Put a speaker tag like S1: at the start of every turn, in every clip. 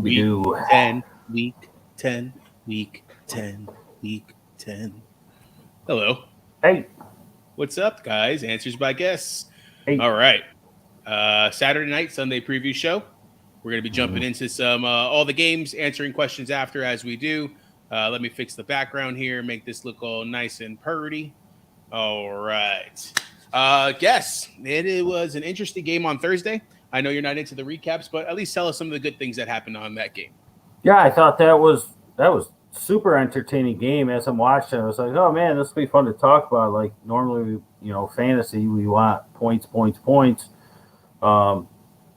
S1: Week
S2: Scooby-Doo.
S1: 10, week 10, week 10, week 10. Hello.
S2: Hey,
S1: What's up, guys? Answers by guests.
S2: hey.
S1: All right. Saturday night, Sunday preview show. We're going to be jumping into some all the games, answering questions after as we do. Let me fix the background here, make this look all nice and purty. All right. Guess it was an interesting game on Thursday. I know you're not into the recaps, but at least tell us some of the good things that happened on that game.
S2: Yeah, I thought that was super entertaining game. As I'm watching, I was like, oh man, this will be fun to talk about. Like normally, fantasy, we want points.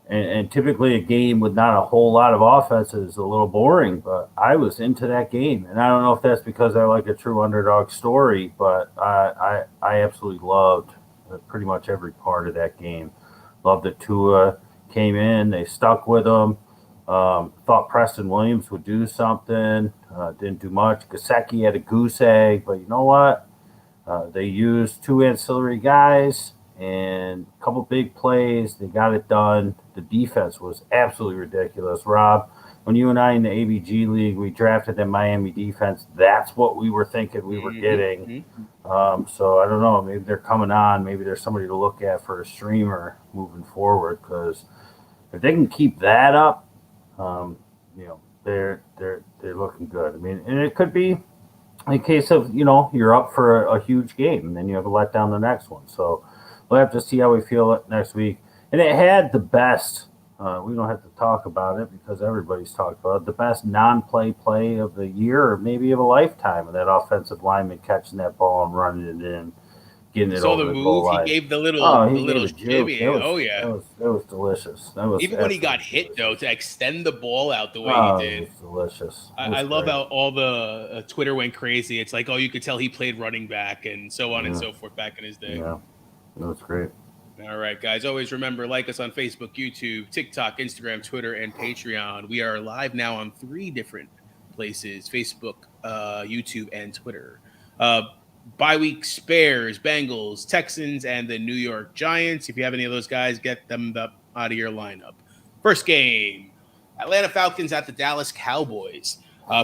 S2: And typically a game with not a whole lot of offense is a little boring, but I was into that game. And I don't know if that's because I like a true underdog story, but I absolutely loved pretty much every part of that game. Loved that Tua came in, they stuck with him. Thought Preston Williams would do something. Didn't do much. Gesicki had a goose egg, but you know what? They used two ancillary guys and a couple big plays. They got it done. The defense was absolutely ridiculous. Rob, when you and I in the ABG League, we drafted the Miami defense, that's what we were thinking we were getting. So I don't know. Maybe they're coming on. Maybe there's somebody to look at for a streamer moving forward, because if they can keep that up, they're looking good. I mean, and it could be a case of, you're up for a huge game and then you have a letdown the next one. So we'll have to see how we feel next week. And it had the best, we don't have to talk about it because everybody's talked about it, the best non-play of the year or maybe of a lifetime, of that offensive lineman catching that ball and running it in, getting it over the goal line.
S1: He gave the little, shimmy.
S2: That was delicious. That was
S1: even when he got hit, though, to extend the ball out the way he did.
S2: It was delicious.
S1: I love how all the Twitter went crazy. It's like, oh, you could tell he played running back and so on and so forth back in his day.
S2: Yeah, that was great.
S1: All right, guys. Always remember, like us on Facebook, YouTube, TikTok, Instagram, Twitter, and Patreon. We are live now on 3 different places: Facebook, YouTube, and Twitter. Bye week Bears, Bengals, Texans, and the New York Giants. If you have any of those guys, get them out of your lineup. First game, Atlanta Falcons at the Dallas Cowboys.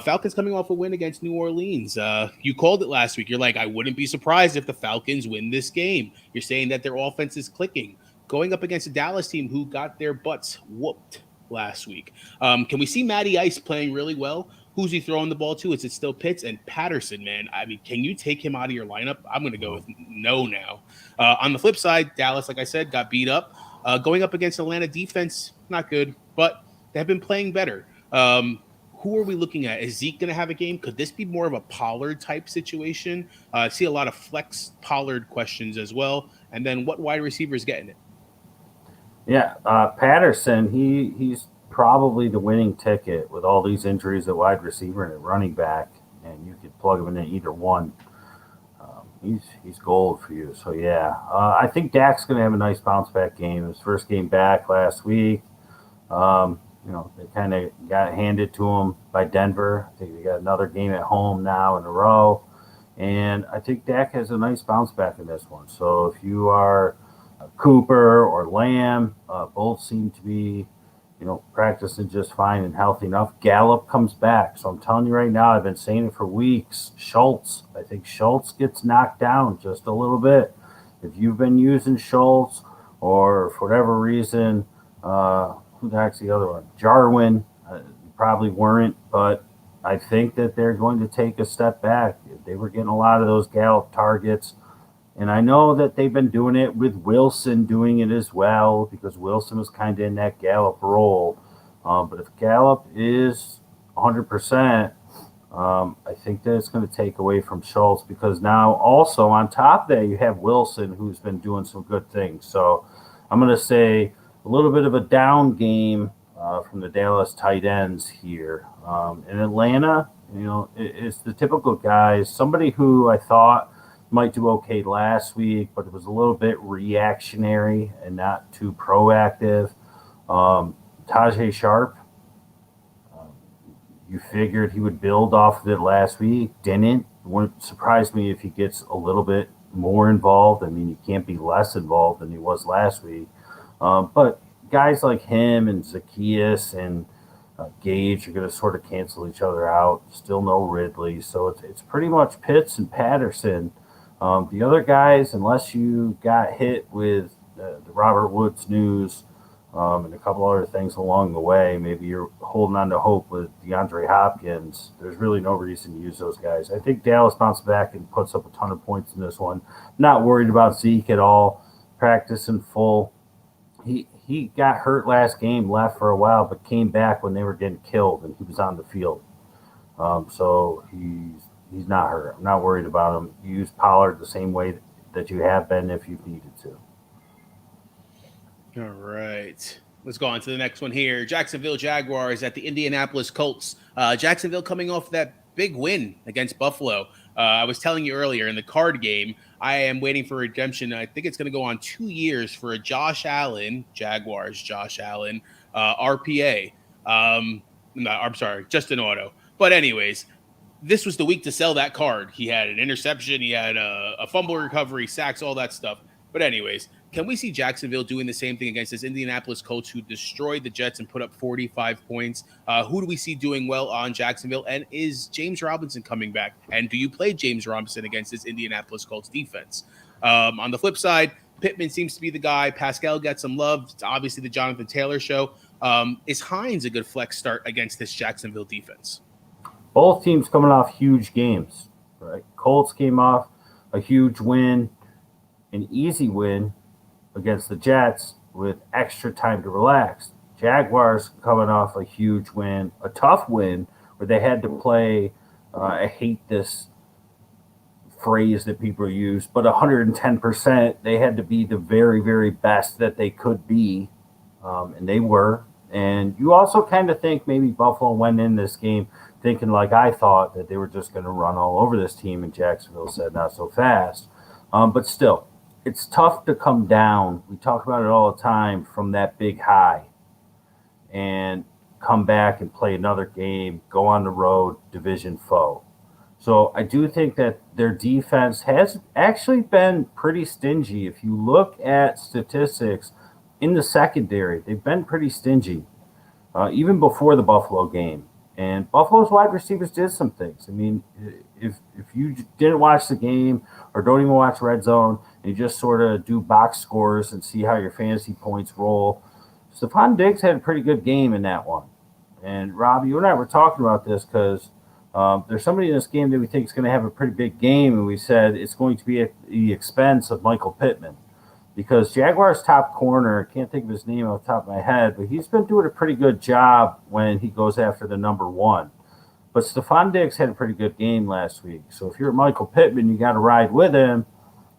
S1: Falcons coming off a win against New Orleans. You called it last week. You're like, I wouldn't be surprised if the Falcons win this game. You're saying that their offense is clicking. Going up against a Dallas team who got their butts whooped last week. Can we see Matty Ice playing really well? Who's he throwing the ball to? Is it still Pitts? And Patterson, man, I mean, can you take him out of your lineup? I'm going to go with no now. On the flip side, Dallas, like I said, got beat up. Going up against Atlanta defense, not good, but they have been playing better. Who are we looking at? Is Zeke going to have a game? Could this be more of a Pollard type situation? I see a lot of flex Pollard questions as well. And then what wide receiver is getting it?
S2: Yeah, Patterson, he's probably the winning ticket with all these injuries at wide receiver and at running back, and you could plug him in either one. He's gold for you. So, yeah, I think Dak's going to have a nice bounce-back game. His first game back last week. They kind of got handed to him by Denver. I think they got another game at home now in a row. And I think Dak has a nice bounce back in this one. So if you are Cooper or Lamb, both seem to be, practicing just fine and healthy enough. Gallup comes back. So I'm telling you right now, I've been saying it for weeks. I think Schultz gets knocked down just a little bit. If you've been using Schultz or for whatever reason, who the heck's the other one? Jarwin, probably weren't, but I think that they're going to take a step back. They were getting a lot of those Gallup targets, and I know that they've been doing it with Wilson doing it as well, because Wilson was kind of in that Gallup role. But if Gallup is 100%, I think that it's going to take away from Schultz, because now also on top of that, you have Wilson, who's been doing some good things. So I'm going to say a little bit of a down game from the Dallas tight ends here. In Atlanta, it's the typical guys. Somebody who I thought might do okay last week, but it was a little bit reactionary and not too proactive. Tajay Sharp, you figured he would build off of it last week. Didn't. It wouldn't surprise me if he gets a little bit more involved. I mean, he can't be less involved than he was last week. But guys like him and Zacchaeus and Gage are going to sort of cancel each other out. Still no Ridley. So it's pretty much Pitts and Patterson. The other guys, unless you got hit with the Robert Woods news and a couple other things along the way, maybe you're holding on to hope with DeAndre Hopkins. There's really no reason to use those guys. I think Dallas bounces back and puts up a ton of points in this one. Not worried about Zeke at all. Practicing full. He got hurt last game, left for a while, but came back when they were getting killed, and he was on the field. So he's not hurt. I'm not worried about him. You use Pollard the same way that you have been if you've needed to.
S1: All right. Let's go on to the next one here. Jacksonville Jaguars at the Indianapolis Colts. Jacksonville coming off that big win against Buffalo. I was telling you earlier in the card game, I am waiting for redemption. I think it's going to go on 2 years for a Josh Allen, Jaguars, Josh Allen, RPA. No, I'm sorry, just an auto. But anyways, this was the week to sell that card. He had an interception. He had a fumble recovery, sacks, all that stuff. But anyways, can we see Jacksonville doing the same thing against this Indianapolis Colts who destroyed the Jets and put up 45 points? Who do we see doing well on Jacksonville? And is James Robinson coming back? And do you play James Robinson against this Indianapolis Colts defense? On the flip side, Pittman seems to be the guy. Pascal gets some love. It's obviously the Jonathan Taylor show. Is Hines a good flex start against this Jacksonville defense?
S2: Both teams coming off huge games, right? Colts came off a huge win, an easy win against the Jets with extra time to relax. Jaguars coming off a huge win, a tough win where they had to play, I hate this phrase that people use, but 110%. They had to be the very, very best that they could be, and they were. And you also kind of think maybe Buffalo went in this game thinking like I thought that they were just going to run all over this team, and Jacksonville said not so fast. But still, it's tough to come down. We talk about it all the time from that big high and come back and play another game, go on the road, division foe. So I do think that their defense has actually been pretty stingy. If you look at statistics in the secondary, they've been pretty stingy, even before the Buffalo game. And Buffalo's wide receivers did some things. I mean, if you didn't watch the game or don't even watch Red Zone, and you just sort of do box scores and see how your fantasy points roll, Stephon Diggs had a pretty good game in that one. And Rob, you and I were talking about this because there's somebody in this game that we think is going to have a pretty big game, and we said it's going to be at the expense of Michael Pittman. Because Jaguars' top corner, I can't think of his name off the top of my head, but he's been doing a pretty good job when he goes after the number one. But Stephon Diggs had a pretty good game last week. So if you're Michael Pittman, you got to ride with him.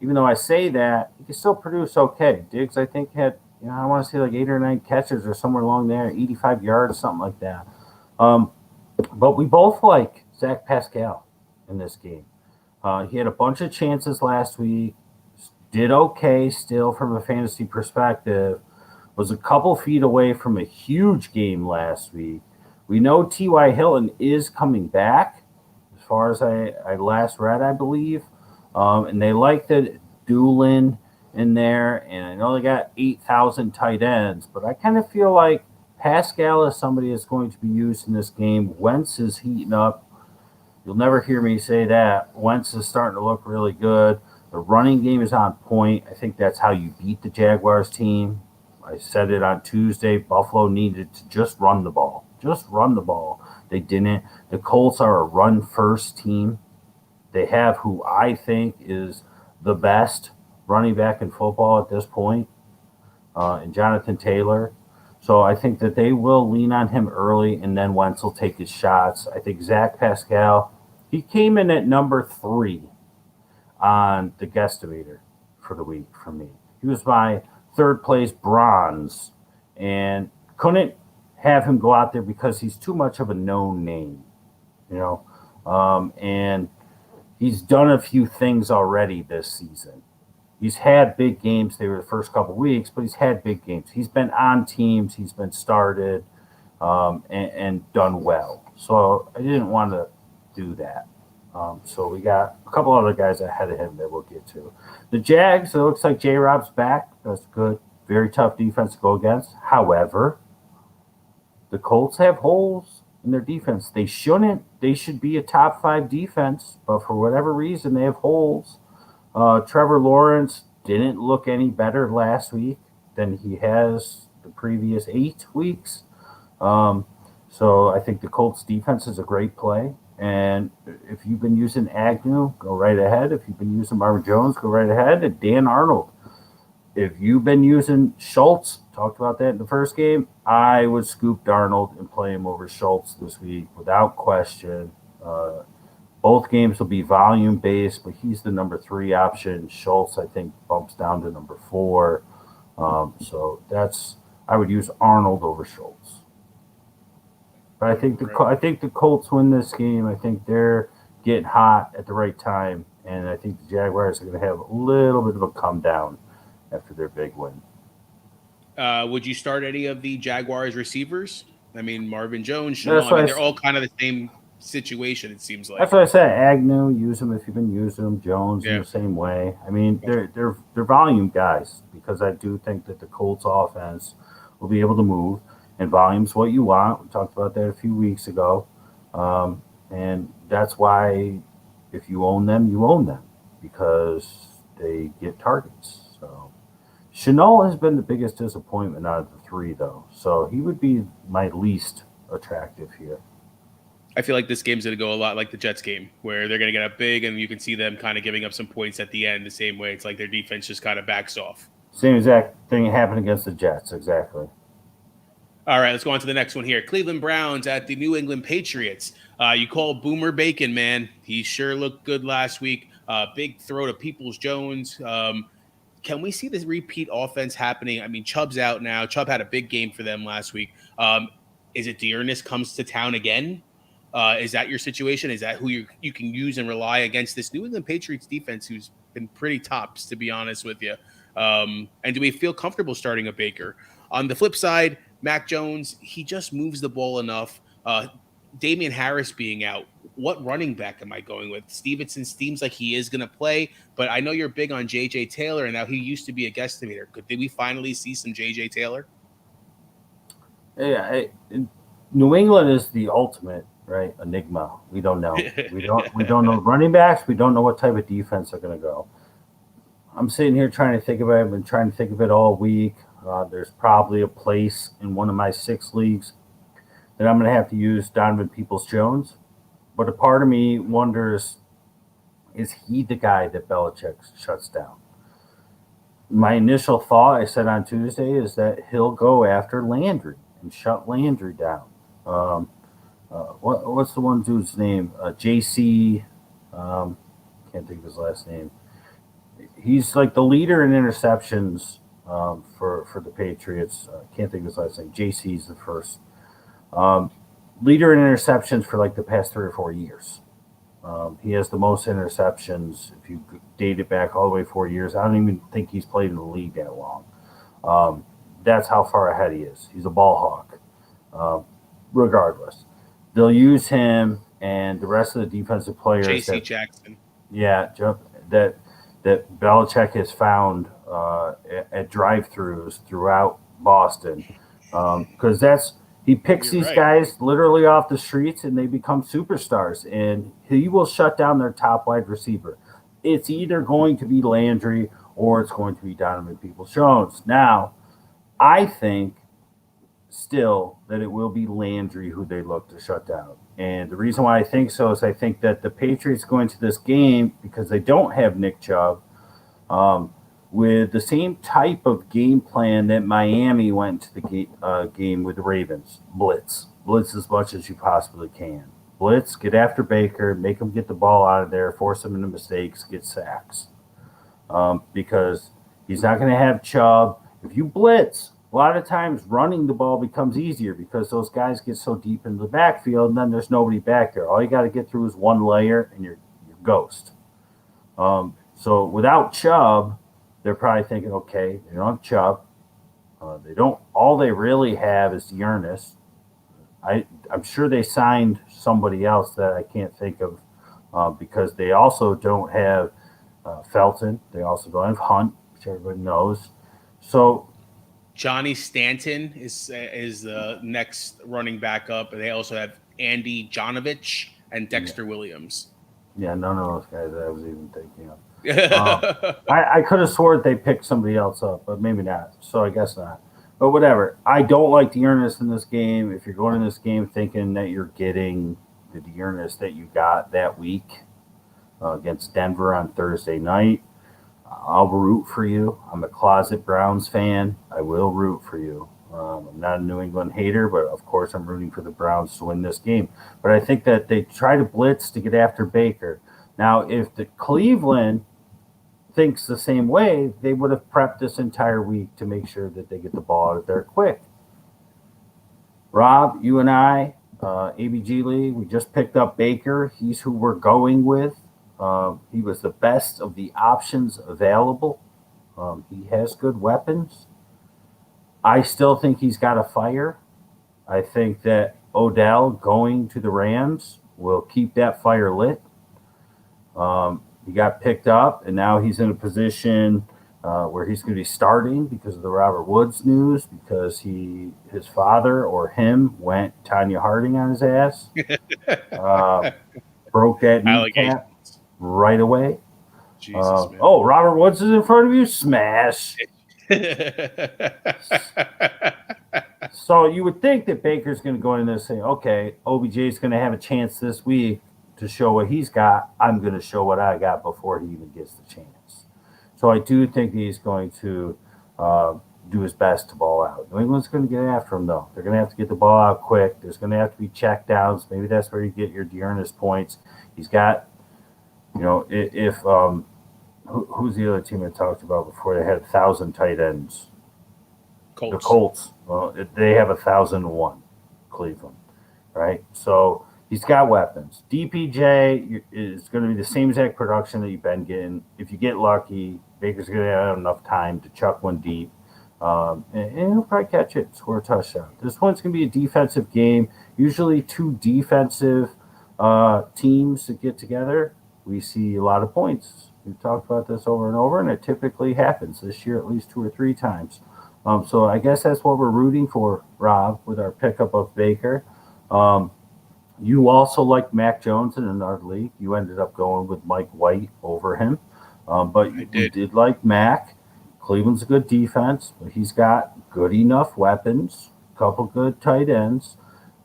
S2: Even though I say that, he can still produce okay. Diggs, I think, had, I want to say like 8 or 9 catches or somewhere along there, 85 yards, something like that. But we both like Zach Pascal in this game. He had a bunch of chances last week. Did okay still from a fantasy perspective, was a couple feet away from a huge game last week. We know T.Y. Hilton is coming back, as far as I last read, I believe. And they like the Doolin in there, and I know they got 8,000 tight ends, but I kind of feel like Pascal is somebody that's going to be used in this game. Wentz is heating up. You'll never hear me say that. Wentz is starting to look really good. The running game is on point. I think that's how you beat the Jaguars team. I said it on Tuesday. Buffalo needed to just run the ball. Just run the ball. They didn't. The Colts are a run-first team. They have who I think is the best running back in football at this point, in Jonathan Taylor. So I think that they will lean on him early, and then Wentz will take his shots. I think Zach Pascal, he came in at number 3 on the guesstimator for the week for me. He was my third place bronze, and couldn't have him go out there because he's too much of a known name, and he's done a few things already this season. He's had big games. They were the first couple of weeks, but he's had big games. He's been on teams. He's been started and done well. So I didn't want to do that. So we got a couple other guys ahead of him that we'll get to. The Jags, it looks like J-Rob's back. That's good. Very tough defense to go against. However, The Colts have holes in their defense. They shouldn't. They should be a top 5 defense, but for whatever reason, they have holes. Trevor Lawrence didn't look any better last week than he has the previous 8 weeks. So I think the Colts defense is a great play. And if you've been using Agnew, go right ahead. If you've been using Marvin Jones, go right ahead. And Dan Arnold. If you've been using Schultz, talked about that in the first game, I would scoop Darnold and play him over Schultz this week without question. Both games will be volume based, but he's the number 3 option. Schultz, I think, bumps down to number 4. So I would use Arnold over Schultz. But I think the Colts win this game. I think they're getting hot at the right time, and I think the Jaguars are going to have a little bit of a come down after their big win.
S1: Would you start any of the Jaguars receivers? I mean, Marvin Jones, they're all kind of the same situation, it seems like.
S2: That's what I said. Agnew, use them if you've been using them. Jones in the same way. I mean, they're volume guys because I do think that the Colts offense will be able to move, and volume's what you want. We talked about that a few weeks ago, and that's why if you own them because they get targets. So Shenault has been the biggest disappointment out of the 3, though. So he would be my least attractive here.
S1: I feel like this game's going to go a lot like the Jets game, where they're going to get up big and you can see them kind of giving up some points at the end the same way. It's like their defense just kind of backs off.
S2: Same exact thing happened against the Jets, exactly.
S1: All right, let's go on to the next one here. Cleveland Browns at the New England Patriots. You call Boomer Bacon, man. He sure looked good last week. Big throw to Peoples-Jones. Can we see this repeat offense happening? I mean, Chubb's out now. Chubb had a big game for them last week. Is it Dearness comes to town again? Is that your situation? Is that who you can use and rely against this New England Patriots defense who's been pretty tops, to be honest with you? And do we feel comfortable starting a Baker? On the flip side, Mac Jones, he just moves the ball enough. Damian Harris being out, what running back am I going with? Stevenson seems like he is going to play, but I know you're big on J.J. Taylor, and now he used to be a guesstimator. Did we finally see some J.J. Taylor?
S2: Yeah, New England is the ultimate, right, enigma. We don't know. We don't know running backs. We don't know what type of defense they're going to go. I'm sitting here trying to think about it. I've been trying to think of it all week. There's probably a place in one of my 6 leagues that I'm going to have to use Donovan Peoples-Jones. But a part of me wonders, is he the guy that Belichick shuts down? My initial thought, I said on Tuesday, is that he'll go after Landry and shut Landry down. What's the one dude's name? JC, can't think of his last name. He's like the leader in interceptions for the Patriots. Can't think of his last name. JC's the first. Leader in interceptions for like the past 3 or 4 years. He has the most interceptions. If you date it back all the way 4 years, I don't even think he's played in the league that long. That's how far ahead he is. He's a ball hawk. Regardless, they'll use him and the rest of the defensive players.
S1: J.C. Jackson.
S2: Yeah, that Belichick has found at drive-thrus throughout Boston, because he picks these guys literally off the streets and they become superstars, and he will shut down their top wide receiver. It's either going to be Landry or it's going to be Donovan Peoples-Jones. Now, I think still that it will be Landry who they look to shut down. And the reason why I think so is I think that the Patriots go into this game because they don't have Nick Chubb, with the same type of game plan that Miami went to the game with the Ravens. Blitz as much as you possibly can. Blitz, get after Baker, make him get the ball out of there, force him into mistakes, get sacks. Because he's not going to have Chubb. If you blitz, a lot of times running the ball becomes easier because those guys get so deep into the backfield and then there's nobody back there. All you got to get through is one layer and you're ghost. So without Chubb, they're probably thinking, okay, they don't have Chubb. All they really have is Dearness. I'm sure they signed somebody else that I can't think of, because they also don't have Felton. They also don't have Hunt, which everybody knows. So
S1: Johnny Stanton is the next running back up, and they also have Andy Jonovich and
S2: Yeah,
S1: Dexter Williams.
S2: yeah, none of those guys I was even thinking of. I could have sworn they picked somebody else up, but maybe not. So I guess not. But whatever. I don't like Dearness in this game. If you're going in this game thinking that you're getting the Dearness that you got that week against Denver on Thursday night, I'll root for you. I'm a closet Browns fan. I will root for you. I'm not a New England hater, but of course I'm rooting for the Browns to win this game. But I think that they try to blitz to get after Baker. Now, if the Cleveland thinks the same way, they would have prepped this entire week to make sure that they get the ball out of there quick. Rob, you and I, ABG Lee, we just picked up Baker. He's who we're going with. He was the best of the options available. He has good weapons. I still think he's got a fire. I think that Odell going to the Rams will keep that fire lit. He got picked up, and now he's in a position where he's going to be starting because of the Robert Woods news, because his father or him went Tanya Harding on his ass, broke that kneecap right away.
S1: Jesus, man.
S2: Oh, Robert Woods is in front of you? Smash. So you would think that Baker's going to go in there and say, okay, OBJ is going to have a chance this week to show what he's got. I'm going to show what I got before he even gets the chance. So I do think he's going to do his best to ball out. New England's going to get after him, though. They're going to have to get the ball out quick. There's going to have to be check downs. Maybe that's where you get your Dearness points. He's got, if who's the other team I talked about before? They had 1,000 tight ends.
S1: Colts.
S2: The Colts. Well, they have 1,001. Cleveland, right? So he's got weapons. DPJ is going to be the same exact production that you've been getting. If you get lucky, Baker's going to have enough time to chuck one deep, and he'll probably catch it, score a touchdown. This one's going to be a defensive game. Usually, two defensive teams that get together, we see a lot of points. We've talked about this over and over, and it typically happens this year at least 2 or 3 times. So I guess that's what we're rooting for, Rob, with our pickup of Baker. You also like Mac Jones in another league. You ended up going with Mike White over him. But you did like Mac. Cleveland's a good defense, but he's got good enough weapons, a couple good tight ends.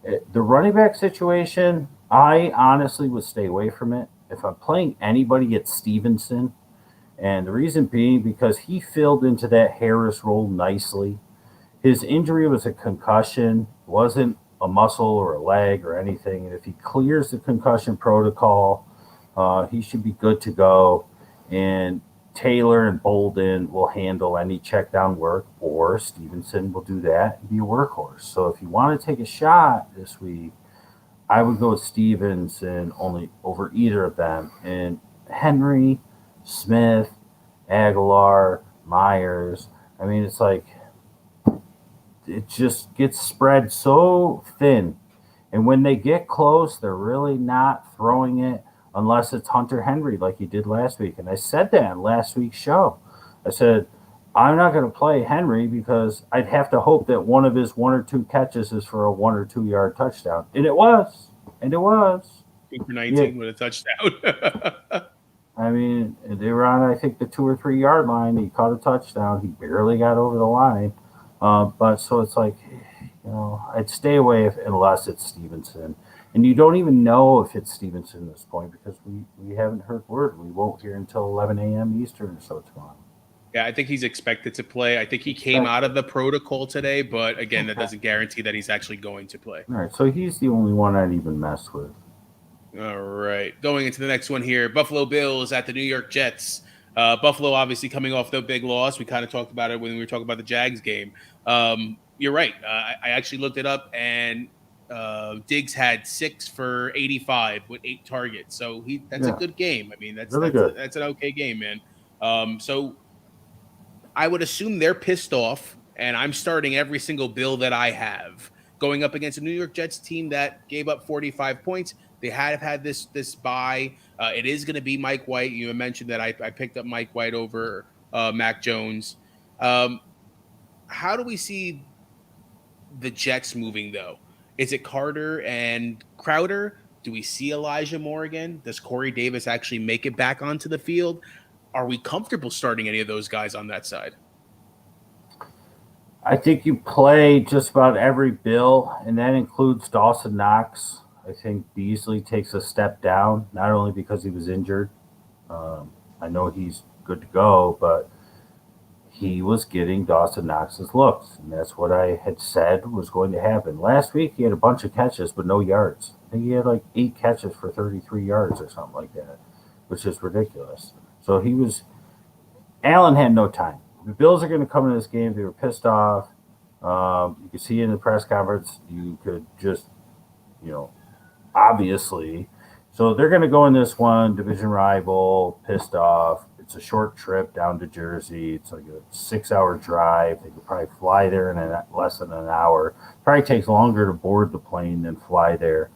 S2: The running back situation, I honestly would stay away from it. If I'm playing anybody, it's Stevenson. And the reason being because he filled into that Harris role nicely. His injury was a concussion, wasn't a muscle or a leg or anything. And if he clears the concussion protocol, he should be good to go. And Taylor and Bolden will handle any check down work, or Stevenson will do that and be a workhorse. So if you want to take a shot this week, I would go with Stevenson only over either of them. And Henry, Smith, Aguilar, Myers. I mean, it's like it just gets spread so thin. And when they get close, they're really not throwing it unless it's Hunter Henry like he did last week. And I said that in last week's show. I said, I'm not going to play Henry because I'd have to hope that one of his 1 or 2 catches is for a 1 or 2 yard touchdown. And it was. And it was.
S1: 2 for 19 with a touchdown.
S2: I mean, they were on, I think, the 2 or 3 yard line. He caught a touchdown. He barely got over the line. But so it's like, I'd stay away unless it's Stevenson. And you don't even know if it's Stevenson at this point because we haven't heard word. We won't hear until 11 a.m. Eastern or so tomorrow.
S1: Yeah, I think he's expected to play. I think he came out of the protocol today, but again, that doesn't guarantee that he's actually going to play.
S2: All right, so he's the only one I'd even mess with.
S1: All right, going into the next one here, Buffalo Bills at the New York Jets. Buffalo obviously coming off the big loss. We kind of talked about it when we were talking about the Jags game. You're right. I actually looked it up, and Diggs had 6 for 85 with 8 targets. So that's a good game. I mean, that's an okay game, man. So I would assume they're pissed off, and I'm starting every single Bill that I have going up against a New York Jets team that gave up 45 points. They have had this bye. It is going to be Mike White. You mentioned that I picked up Mike White over Mac Jones. I how do we see the Jets moving though? Is it Carter and Crowder? Do we see Elijah Moore again? Does Corey Davis actually make it back onto the field? Are we comfortable starting any of those guys on that side?
S2: I think you play just about every Bill, and that includes Dawson Knox. I think Beasley takes a step down, not only because he was injured. I know he's good to go, but he was getting Dawson Knox's looks, and that's what I had said was going to happen. Last week, he had a bunch of catches, but no yards. I think he had like 8 catches for 33 yards or something like that, which is ridiculous. So Allen had no time. The Bills are going to come in this game. They were pissed off. You could see in the press conference, you could just, obviously. So they're going to go in this one, division rival, pissed off. It's a short trip down to Jersey. It's like a 6-hour drive. They could probably fly there in less than an hour. Probably takes longer to board the plane than fly there.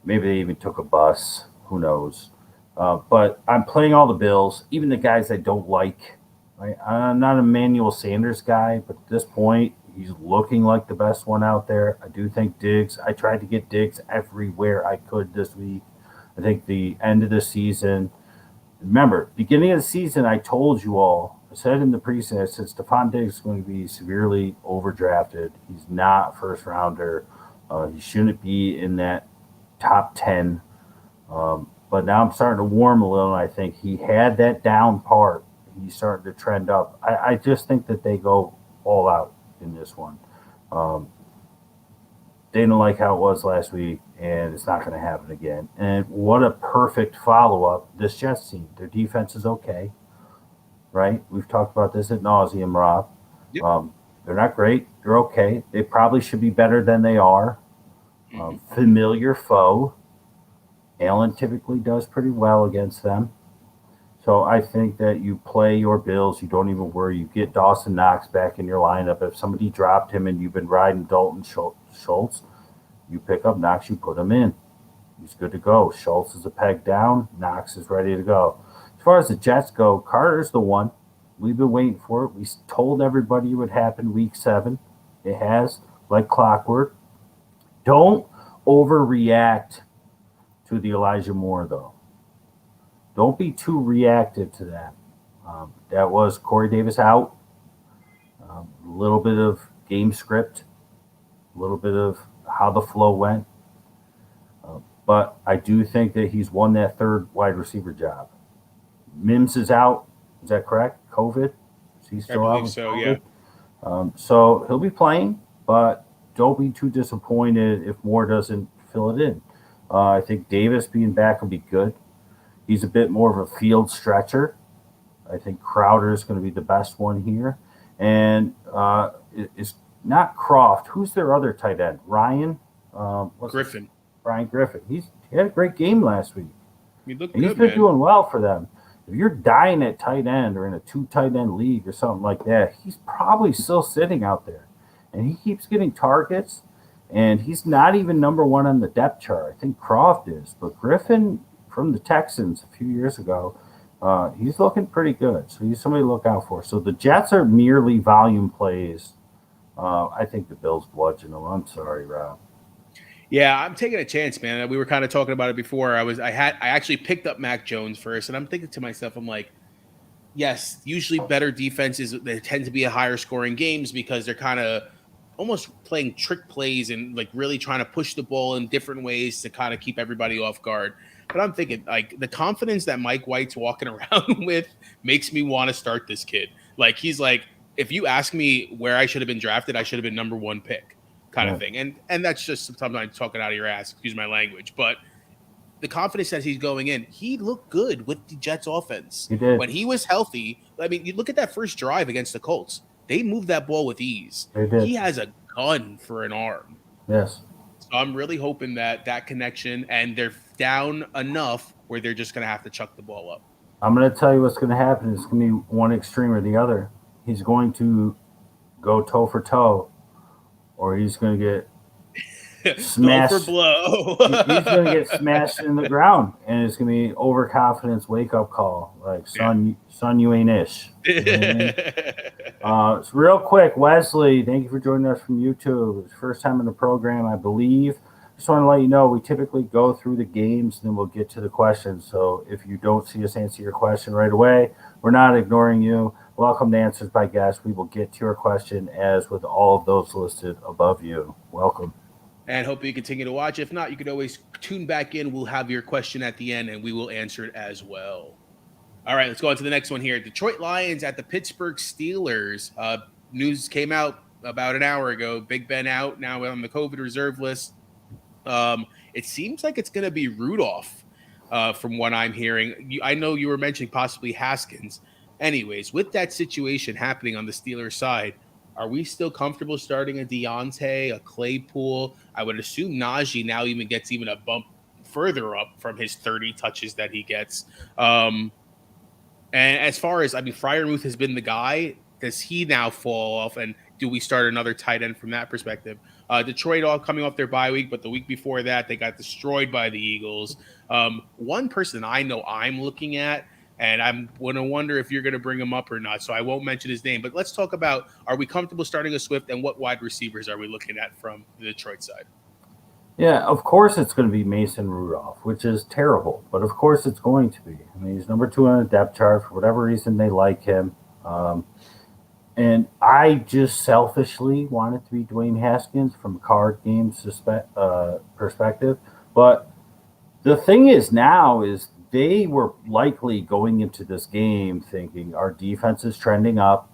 S2: Maybe they even took a bus. Who knows? But I'm playing all the Bills, even the guys I don't like. Right? I'm not a Emmanuel Sanders guy, but at this point, he's looking like the best one out there. I do think Diggs. I tried to get Diggs everywhere I could this week. I think the end of the season. Remember, beginning of the season, I told you all. I said in the preseason, I said Stephon Diggs is going to be severely overdrafted. He's not a first rounder. He shouldn't be in that top 10. But now I'm starting to warm a little, and I think he had that down part. He's starting to trend up. I just think that they go all out in this one. They didn't like how it was last week, and it's not going to happen again. And what a perfect follow-up, this Jets team. Their defense is okay, right? We've talked about this ad nauseum, Rob.
S1: Yep.
S2: They're not great. They're okay. They probably should be better than they are. Familiar foe. Allen typically does pretty well against them. So I think that you play your Bills. You don't even worry. You get Dawson Knox back in your lineup. If somebody dropped him and you've been riding Dalton Schultz, you pick up Knox, you put him in. He's good to go. Schultz is a peg down. Knox is ready to go. As far as the Jets go, Carter's the one. We've been waiting for it. We told everybody it would happen week 7. It has, like clockwork. Don't overreact to the Elijah Moore, though. Don't be too reactive to that. That was Corey Davis out. A little bit of game script. A little bit of how the flow went. But I do think that he's won that third wide receiver job. Mims is out. Is that correct? COVID? Is he still out?
S1: So, yeah.
S2: So he'll be playing, but don't be too disappointed if Moore doesn't fill it in. I think Davis being back will be good. He's a bit more of a field stretcher. I think Crowder is going to be the best one here. And it's not Croft. Who's their other tight end? Ryan?
S1: Griffin.
S2: Ryan Griffin. He had a great game last week.
S1: He looked
S2: and
S1: good,
S2: he's been
S1: man.
S2: doing well for them. If you're dying at tight end or in a 2 tight end league or something like that, he's probably still sitting out there. And he keeps getting targets. And he's not even number 1 on the depth chart. I think Croft is. But Griffin from the Texans a few years ago, he's looking pretty good. So he's somebody to look out for. So the Jets are merely volume plays. I think the Bills bludgeon them. I'm sorry, Rob.
S1: Yeah, I'm taking a chance, man. We were kind of talking about it before. I actually picked up Mac Jones first, and I'm thinking to myself, I'm like, yes, usually better defenses, they tend to be a higher scoring games because they're kind of almost playing trick plays and like really trying to push the ball in different ways to kind of keep everybody off guard. But I'm thinking like the confidence that Mike White's walking around with makes me want to start this kid. Like he's like, if you ask me where I should have been drafted, I should have been number 1 pick kind of thing. And that's just sometimes I'm talking out of your ass, excuse my language. But the confidence that he's going in, he looked good with the Jets offense.
S2: He did.
S1: When he was healthy, I mean, you look at that first drive against the Colts. They moved that ball with ease.
S2: They did.
S1: He has a gun for an arm.
S2: Yes.
S1: So I'm really hoping that connection, and they're down enough where they're just going to have to chuck the ball up.
S2: I'm going to tell you what's going to happen. It's going to be one extreme or the other. He's going to go toe for toe, or he's going to get
S1: Blow for
S2: smashed.
S1: blow.
S2: He's going to get smashed in the ground, and it's going to be overconfidence wake up call. Like, son, you ain't ish. You know what I mean? So real quick, Wesley, thank you for joining us from YouTube. It's first time in the program, I believe. Just want to let you know we typically go through the games, and then we'll get to the questions. So if you don't see us answer your question right away, we're not ignoring you. Welcome to Answers by Guests. We will get to your question as with all of those listed above you. Welcome.
S1: And hope you continue to watch. If not, you can always tune back in. We'll have your question at the end, and we will answer it as well. All right, let's go on to the next one here. Detroit Lions at the Pittsburgh Steelers. News came out about an hour ago. Big Ben out, now on the COVID reserve list. It seems like it's going to be Rudolph, from what I'm hearing. I know you were mentioning possibly Haskins. Anyways, with that situation happening on the Steelers side, are we still comfortable starting a Deontay, a Claypool? I would assume Najee now even gets even a bump further up from his 30 touches that he gets. And as far as, Freiermuth has been the guy. Does he now fall off? And do we start another tight end from that perspective? Detroit all coming off their bye week, but the week before that, they got destroyed by the Eagles. One person I know I'm looking at, and I'm going to wonder if you're going to bring him up or not, so I won't mention his name. But let's talk about, are we comfortable starting a Swift, and what wide receivers are we looking at from the Detroit side?
S2: Yeah, of course it's going to be Mason Rudolph, which is terrible. But of course it's going to be. He's number 2 on the depth chart. For whatever reason, they like him. And I just selfishly want it to be Dwayne Haskins from a card game perspective. But the thing is now is they were likely going into this game thinking our defense is trending up.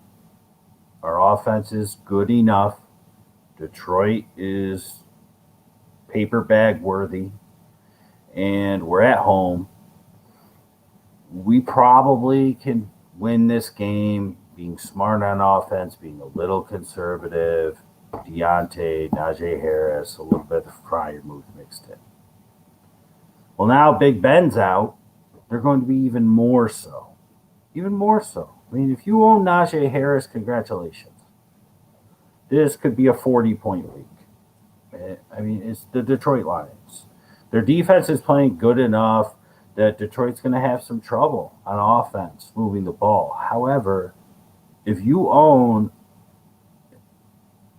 S2: Our offense is good enough. Detroit is paper bag worthy. And we're at home. We probably can win this game being smart on offense, being a little conservative. Deontay, Najee Harris, a little bit of Freiermuth mixed in. Well, now Big Ben's out. They're going to be even more so. Even more so. If you own Najee Harris, congratulations. This could be a 40-point week. It's the Detroit Lions. Their defense is playing good enough that Detroit's going to have some trouble on offense moving the ball. However, if you own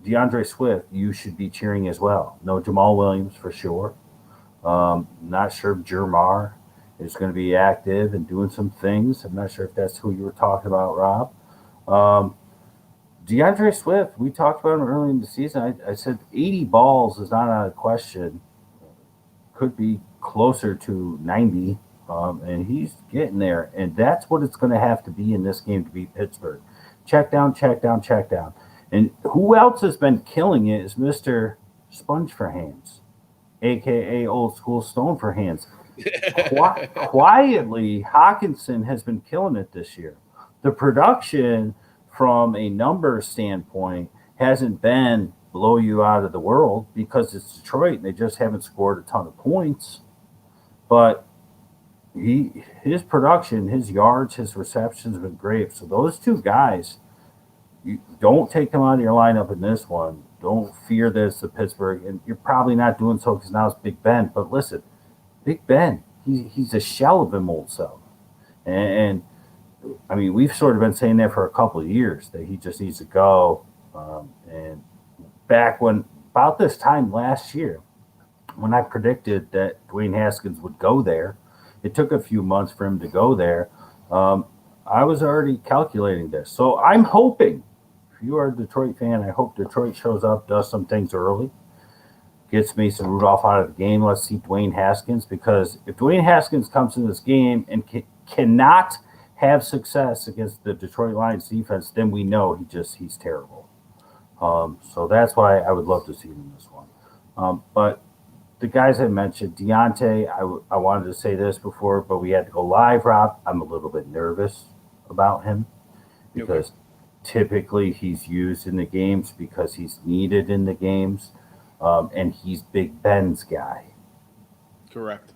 S2: DeAndre Swift, you should be cheering as well. No Jamal Williams for sure. Not sure if Jermar is going to be active and doing some things. I'm not sure if that's who you were talking about, Rob. DeAndre Swift, we talked about him early in the season. I said 80 balls is not out of question. Could be closer to 90, and he's getting there. And that's what it's going to have to be in this game to beat Pittsburgh. Check down, check down, check down. And who else has been killing it is Mr. Sponge for Hands, a.k.a. Old School Stone for Hands. Quietly, Hawkinson has been killing it this year. The production from a numbers standpoint hasn't been blow you out of the world because it's Detroit and they just haven't scored a ton of points. But his production, his yards, his receptions have been great. So those two guys, you don't take them out of your lineup in this one. Don't fear this to Pittsburgh. And you're probably not doing so because now it's Big Ben. But listen, Big Ben, he's a shell of him old self. And we've sort of been saying that for a couple of years, that he just needs to go. And back when, about this time last year, when I predicted that Dwayne Haskins would go there, it took a few months for him to go there. I was already calculating this. So I'm hoping, if you are a Detroit fan, I hope Detroit shows up, does some things early, gets Mason Rudolph out of the game. Let's see Dwayne Haskins, because if Dwayne Haskins comes in this game and cannot have success against the Detroit Lions defense, then we know he's terrible. So that's why I would love to see him in this one. But the guys I mentioned, Deontay, I wanted to say this before, but we had to go live, Rob. I'm a little bit nervous about him because typically he's used in the games because he's needed in the games, and he's Big Ben's guy.
S1: Correct.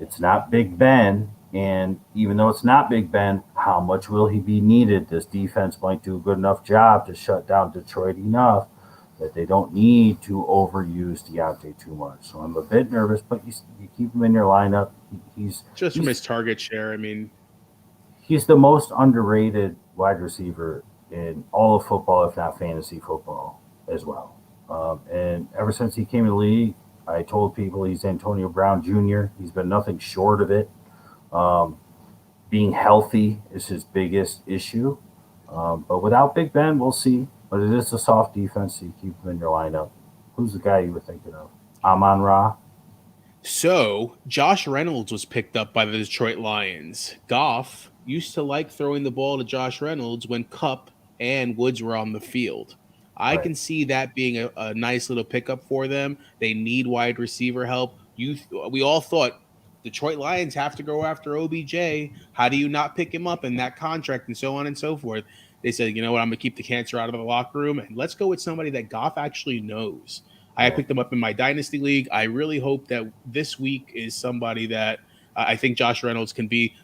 S2: It's not Big Ben, and even though it's not Big Ben, how much will he be needed? This defense might do a good enough job to shut down Detroit enough that they don't need to overuse Deontay too much. So I'm a bit nervous, but you keep him in your lineup. He's
S1: just from his target share. I mean,
S2: he's the most underrated wide receiver in all of football, if not fantasy football as well. And ever since he came in the league, I told people he's Antonio Brown Jr. He's been nothing short of it. Being healthy is his biggest issue. But without Big Ben, we'll see. But it is a soft defense, so you keep him in your lineup. Who's the guy you were thinking of? Amon-Ra?
S1: So Josh Reynolds was picked up by the Detroit Lions. Goff used to like throwing the ball to Josh Reynolds when Kupp and Woods were on the field. I
S2: Right.
S1: can see that being a nice little pickup for them. They need wide receiver help. We all thought Detroit Lions have to go after OBJ. How do you not pick him up in that contract and so on and so forth? They said, you know what, I'm going to keep the cancer out of the locker room and let's go with somebody that Goff actually knows. I
S2: Yeah.
S1: picked them up in my dynasty league. I really hope that this week is somebody that I think Josh Reynolds can be.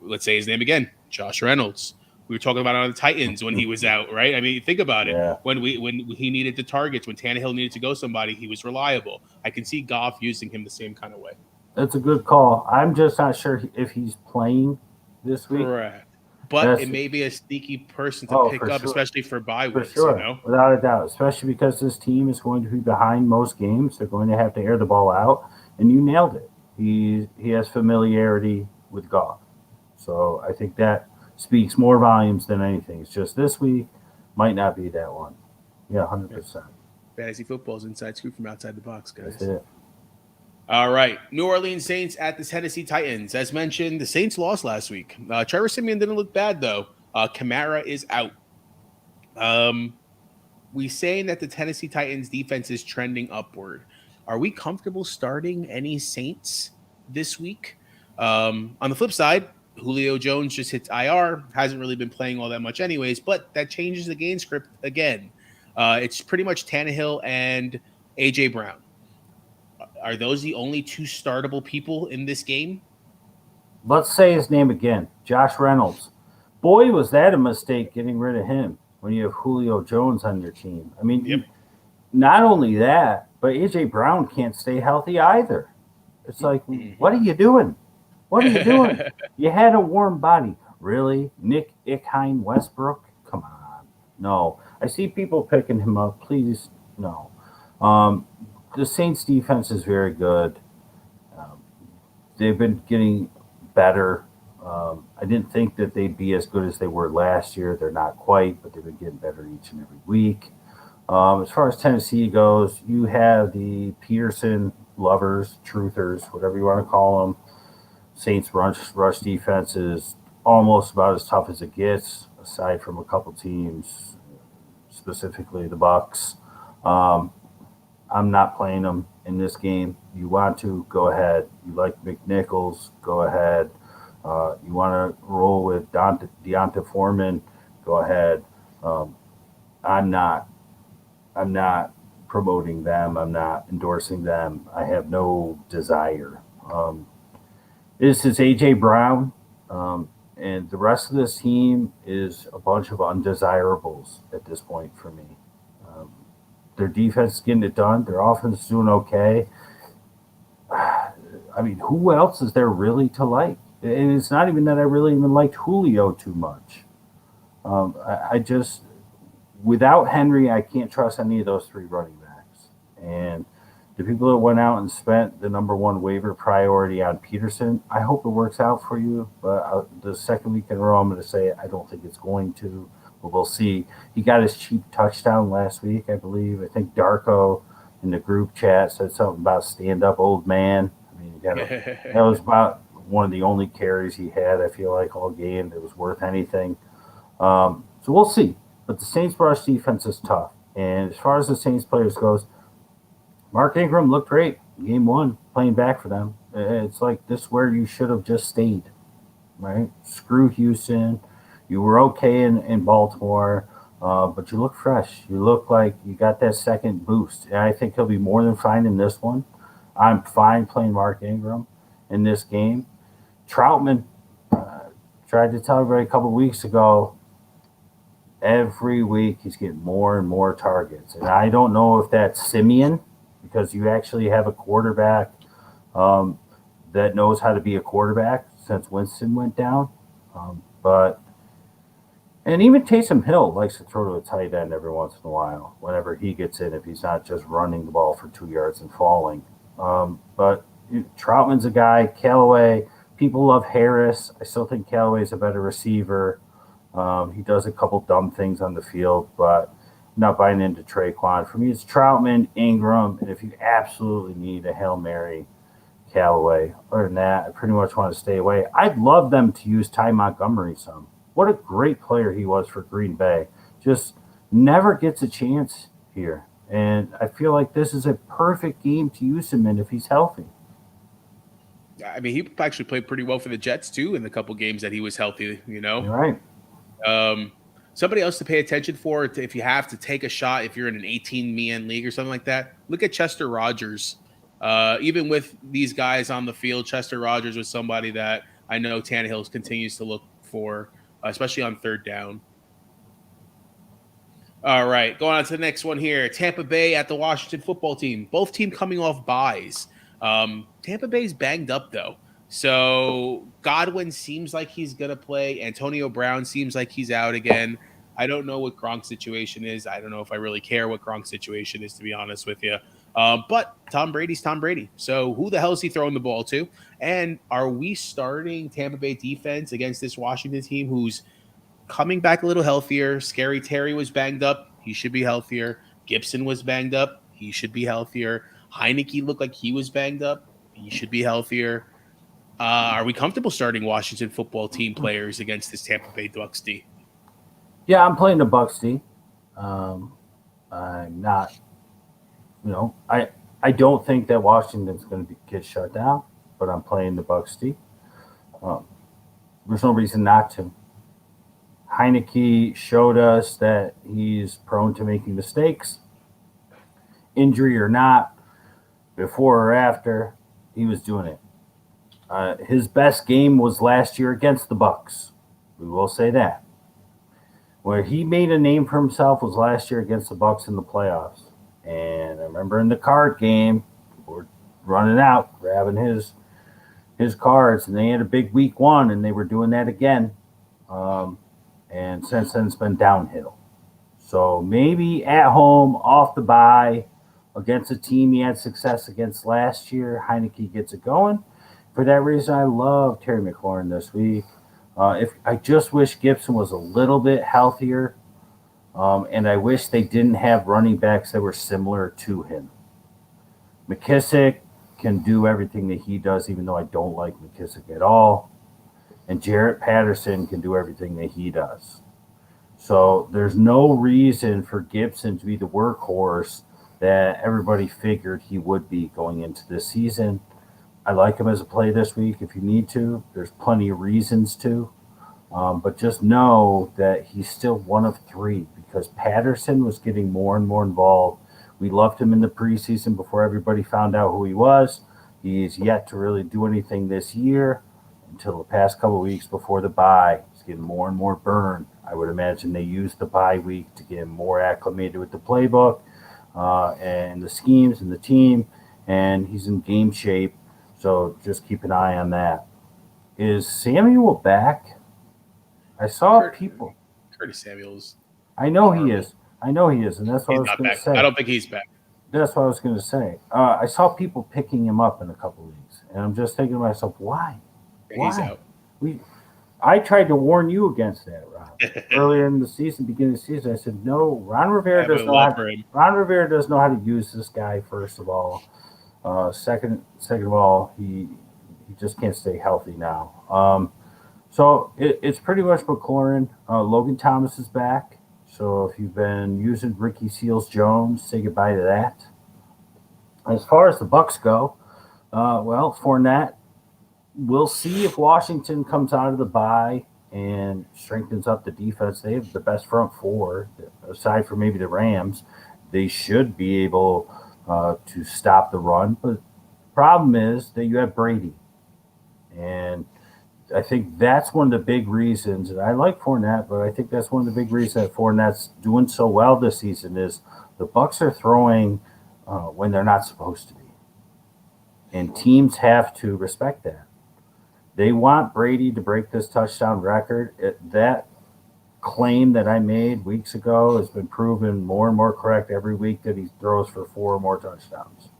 S1: Let's say his name again, Josh Reynolds. We were talking about on the Titans when he was out, right? I mean, think about it.
S2: Yeah.
S1: When he needed the targets, when Tannehill needed to go somebody, he was reliable. I can see Goff using him the same kind of way.
S2: That's a good call. I'm just not sure if he's playing this week.
S1: Correct. But it may be a sneaky person to pick up,
S2: sure.
S1: especially for bye
S2: For
S1: weeks,
S2: sure,
S1: you know?
S2: without a doubt, especially because this team is going to be behind most games. They're going to have to air the ball out, and you nailed it. He has familiarity with Goff. So I think that speaks more volumes than anything. It's just this week might not be that one. Yeah, 100%.
S1: Fantasy football's inside scoop from outside the box, guys.
S2: That's it.
S1: All right. New Orleans Saints at the Tennessee Titans. As mentioned, the Saints lost last week. Trevor Siemian didn't look bad, though. Kamara is out. We saying that the Tennessee Titans defense is trending upward. Are we comfortable starting any Saints this week? On the flip side, Julio Jones just hits IR, hasn't really been playing all that much anyways, but that changes the game script again. It's pretty much Tannehill and A.J. Brown. Are those the only two startable people in this game?
S2: Let's say his name again, Josh Reynolds. Boy, was that a mistake getting rid of him when you have Julio Jones on your team. I mean, not only that, but A.J. Brown can't stay healthy either. It's like, what are you doing? What are you doing? You had a warm body. Really? Nick Ickheim Westbrook? Come on. No. I see people picking him up. Please, no. The Saints defense is very good. They've been getting better. I didn't think that they'd be as good as they were last year. They're not quite, but they've been getting better each and every week. As far as Tennessee goes, you have the Peterson lovers, truthers, whatever you want to call them. Saints rush defense is almost about as tough as it gets, aside from a couple teams, specifically the Bucks. I'm not playing them in this game. You want to, go ahead. You like McNichols, go ahead. You want to roll with Deonta Foreman, go ahead. I'm not promoting them. I'm not endorsing them. I have no desire. This is A.J. Brown, and the rest of this team is a bunch of undesirables at this point for me. Their defense is getting it done. Their offense is doing okay. I mean, who else is there really to like? And it's not even that I really even liked Julio too much. I just, without Henry, I can't trust any of those three running backs. And the people that went out and spent the number one waiver priority on Peterson, I hope it works out for you. But the second week in a row, I'm going to say I don't think it's going to. But we'll see. He got his cheap touchdown last week, I believe. I think Darko in the group chat said something about stand-up old man. I mean, that was about one of the only carries he had, I feel like, all game that was worth anything. So we'll see. But the Saints rush defense is tough. And as far as the Saints players goes, Mark Ingram looked great game one, playing back for them. It's like this is where you should have just stayed, right? Screw Houston. You were okay in Baltimore, but you look fresh. You look like you got that second boost. And I think he'll be more than fine in this one. I'm fine playing Mark Ingram in this game. Troutman, tried to tell everybody a couple weeks ago, Every week he's getting more and more targets. And I don't know if that's Simeon, because you actually have a quarterback that knows how to be a quarterback since Winston went down. But and even Taysom Hill likes to throw to a tight end every once in a while whenever he gets in, if he's not just running the ball for 2 yards and falling. But Troutman's a guy. Callaway, people love Harris. I still think Callaway's a better receiver. He does a couple dumb things on the field, but I'm not buying into Traquan. For me, it's Troutman, Ingram, and if you absolutely need a Hail Mary, Callaway. Other than that, I pretty much want to stay away. I'd love them to use Ty Montgomery some. What a great player he was for Green Bay. Just never gets a chance here. And I feel like this is a perfect game to use him in if he's healthy.
S1: I mean, he actually played pretty well for the Jets, too, in the couple games that he was healthy, you know?
S2: You're right.
S1: Somebody else to pay attention for, if you have to take a shot, if you're in an 18-man league or something like that, look at Chester Rogers. Even with these guys on the field, Chester Rogers was somebody that I know Tannehill continues to look for, especially on third down. All right, going on to the next one here. Tampa Bay at the Washington football team. Both teams coming off buys. Tampa Bay's banged up, though. So Godwin seems like he's going to play. Antonio Brown seems like he's out again. I don't know what Gronk's situation is. I don't know if I really care what Gronk's situation is, to be honest with you. But Tom Brady's Tom Brady. So who the hell is he throwing the ball to? And are we starting Tampa Bay defense against this Washington team who's coming back a little healthier? Scary Terry was banged up. He should be healthier. Gibson was banged up. He should be healthier. Heineke looked like he was banged up. He should be healthier. Are we comfortable starting Washington football team players against this Tampa Bay Bucs D?
S2: Yeah, I'm playing the Bucs D. I'm not, I don't think that Washington's going to get shut down, but I'm playing the Bucs D. There's no reason not to. Heineke showed us that he's prone to making mistakes. Injury or not, before or after, he was doing it. His best game was last year against the Bucs. We will say that. Where he made a name for himself was last year against the Bucs in the playoffs. And I remember in the card game, people were running out, grabbing his cards, and they had a big week one, and they were doing that again. And since then, it's been downhill. So maybe at home, off the bye, against a team he had success against last year, Heineke gets it going. For that reason, I love Terry McLaurin this week. If I just wish Gibson was a little bit healthier, and I wish they didn't have running backs that were similar to him. McKissick can do everything that he does, even though I don't like McKissick at all. And Jarrett Patterson can do everything that he does. So there's no reason for Gibson to be the workhorse that everybody figured he would be going into this season. I like him as a play this week if you need to. There's plenty of reasons to. But just know that he's still one of three because Patterson was getting more and more involved. We loved him in the preseason before everybody found out who he was. He's yet to really do anything this year until the past couple of weeks before the bye. He's getting more and more burned. I would imagine they used the bye week to get him more acclimated with the playbook and the schemes and the team, and he's in game shape. So just keep an eye on that. Is Samuel back? I saw people.
S1: Curtis Samuel's.
S2: I know he is, and that's what I was going to say.
S1: I don't think he's back.
S2: That's what I was going to say. I saw people picking him up in a couple of leagues, and I'm just thinking to myself, why?
S1: He's out.
S2: I tried to warn you against that, Rob. Earlier in the season, beginning of the season, I said, no, Ron Rivera doesn't know how to use this guy, first of all. Second of all, he just can't stay healthy now. So it's pretty much McLaurin. Logan Thomas is back. So if you've been using Ricky Seals-Jones, say goodbye to that. As far as the Bucs go, Fournette, we'll see if Washington comes out of the bye and strengthens up the defense. They have the best front four, aside from maybe the Rams. They should be able to stop the run. But the problem is that you have Brady. And I think that's one of the big reasons, and I like Fournette, but I think that's one of the big reasons that Fournette's doing so well this season is the Bucks are throwing when they're not supposed to be, and teams have to respect that. They want Brady to break this touchdown record. That claim that I made weeks ago has been proven more and more correct every week that he throws for 4 or more touchdowns,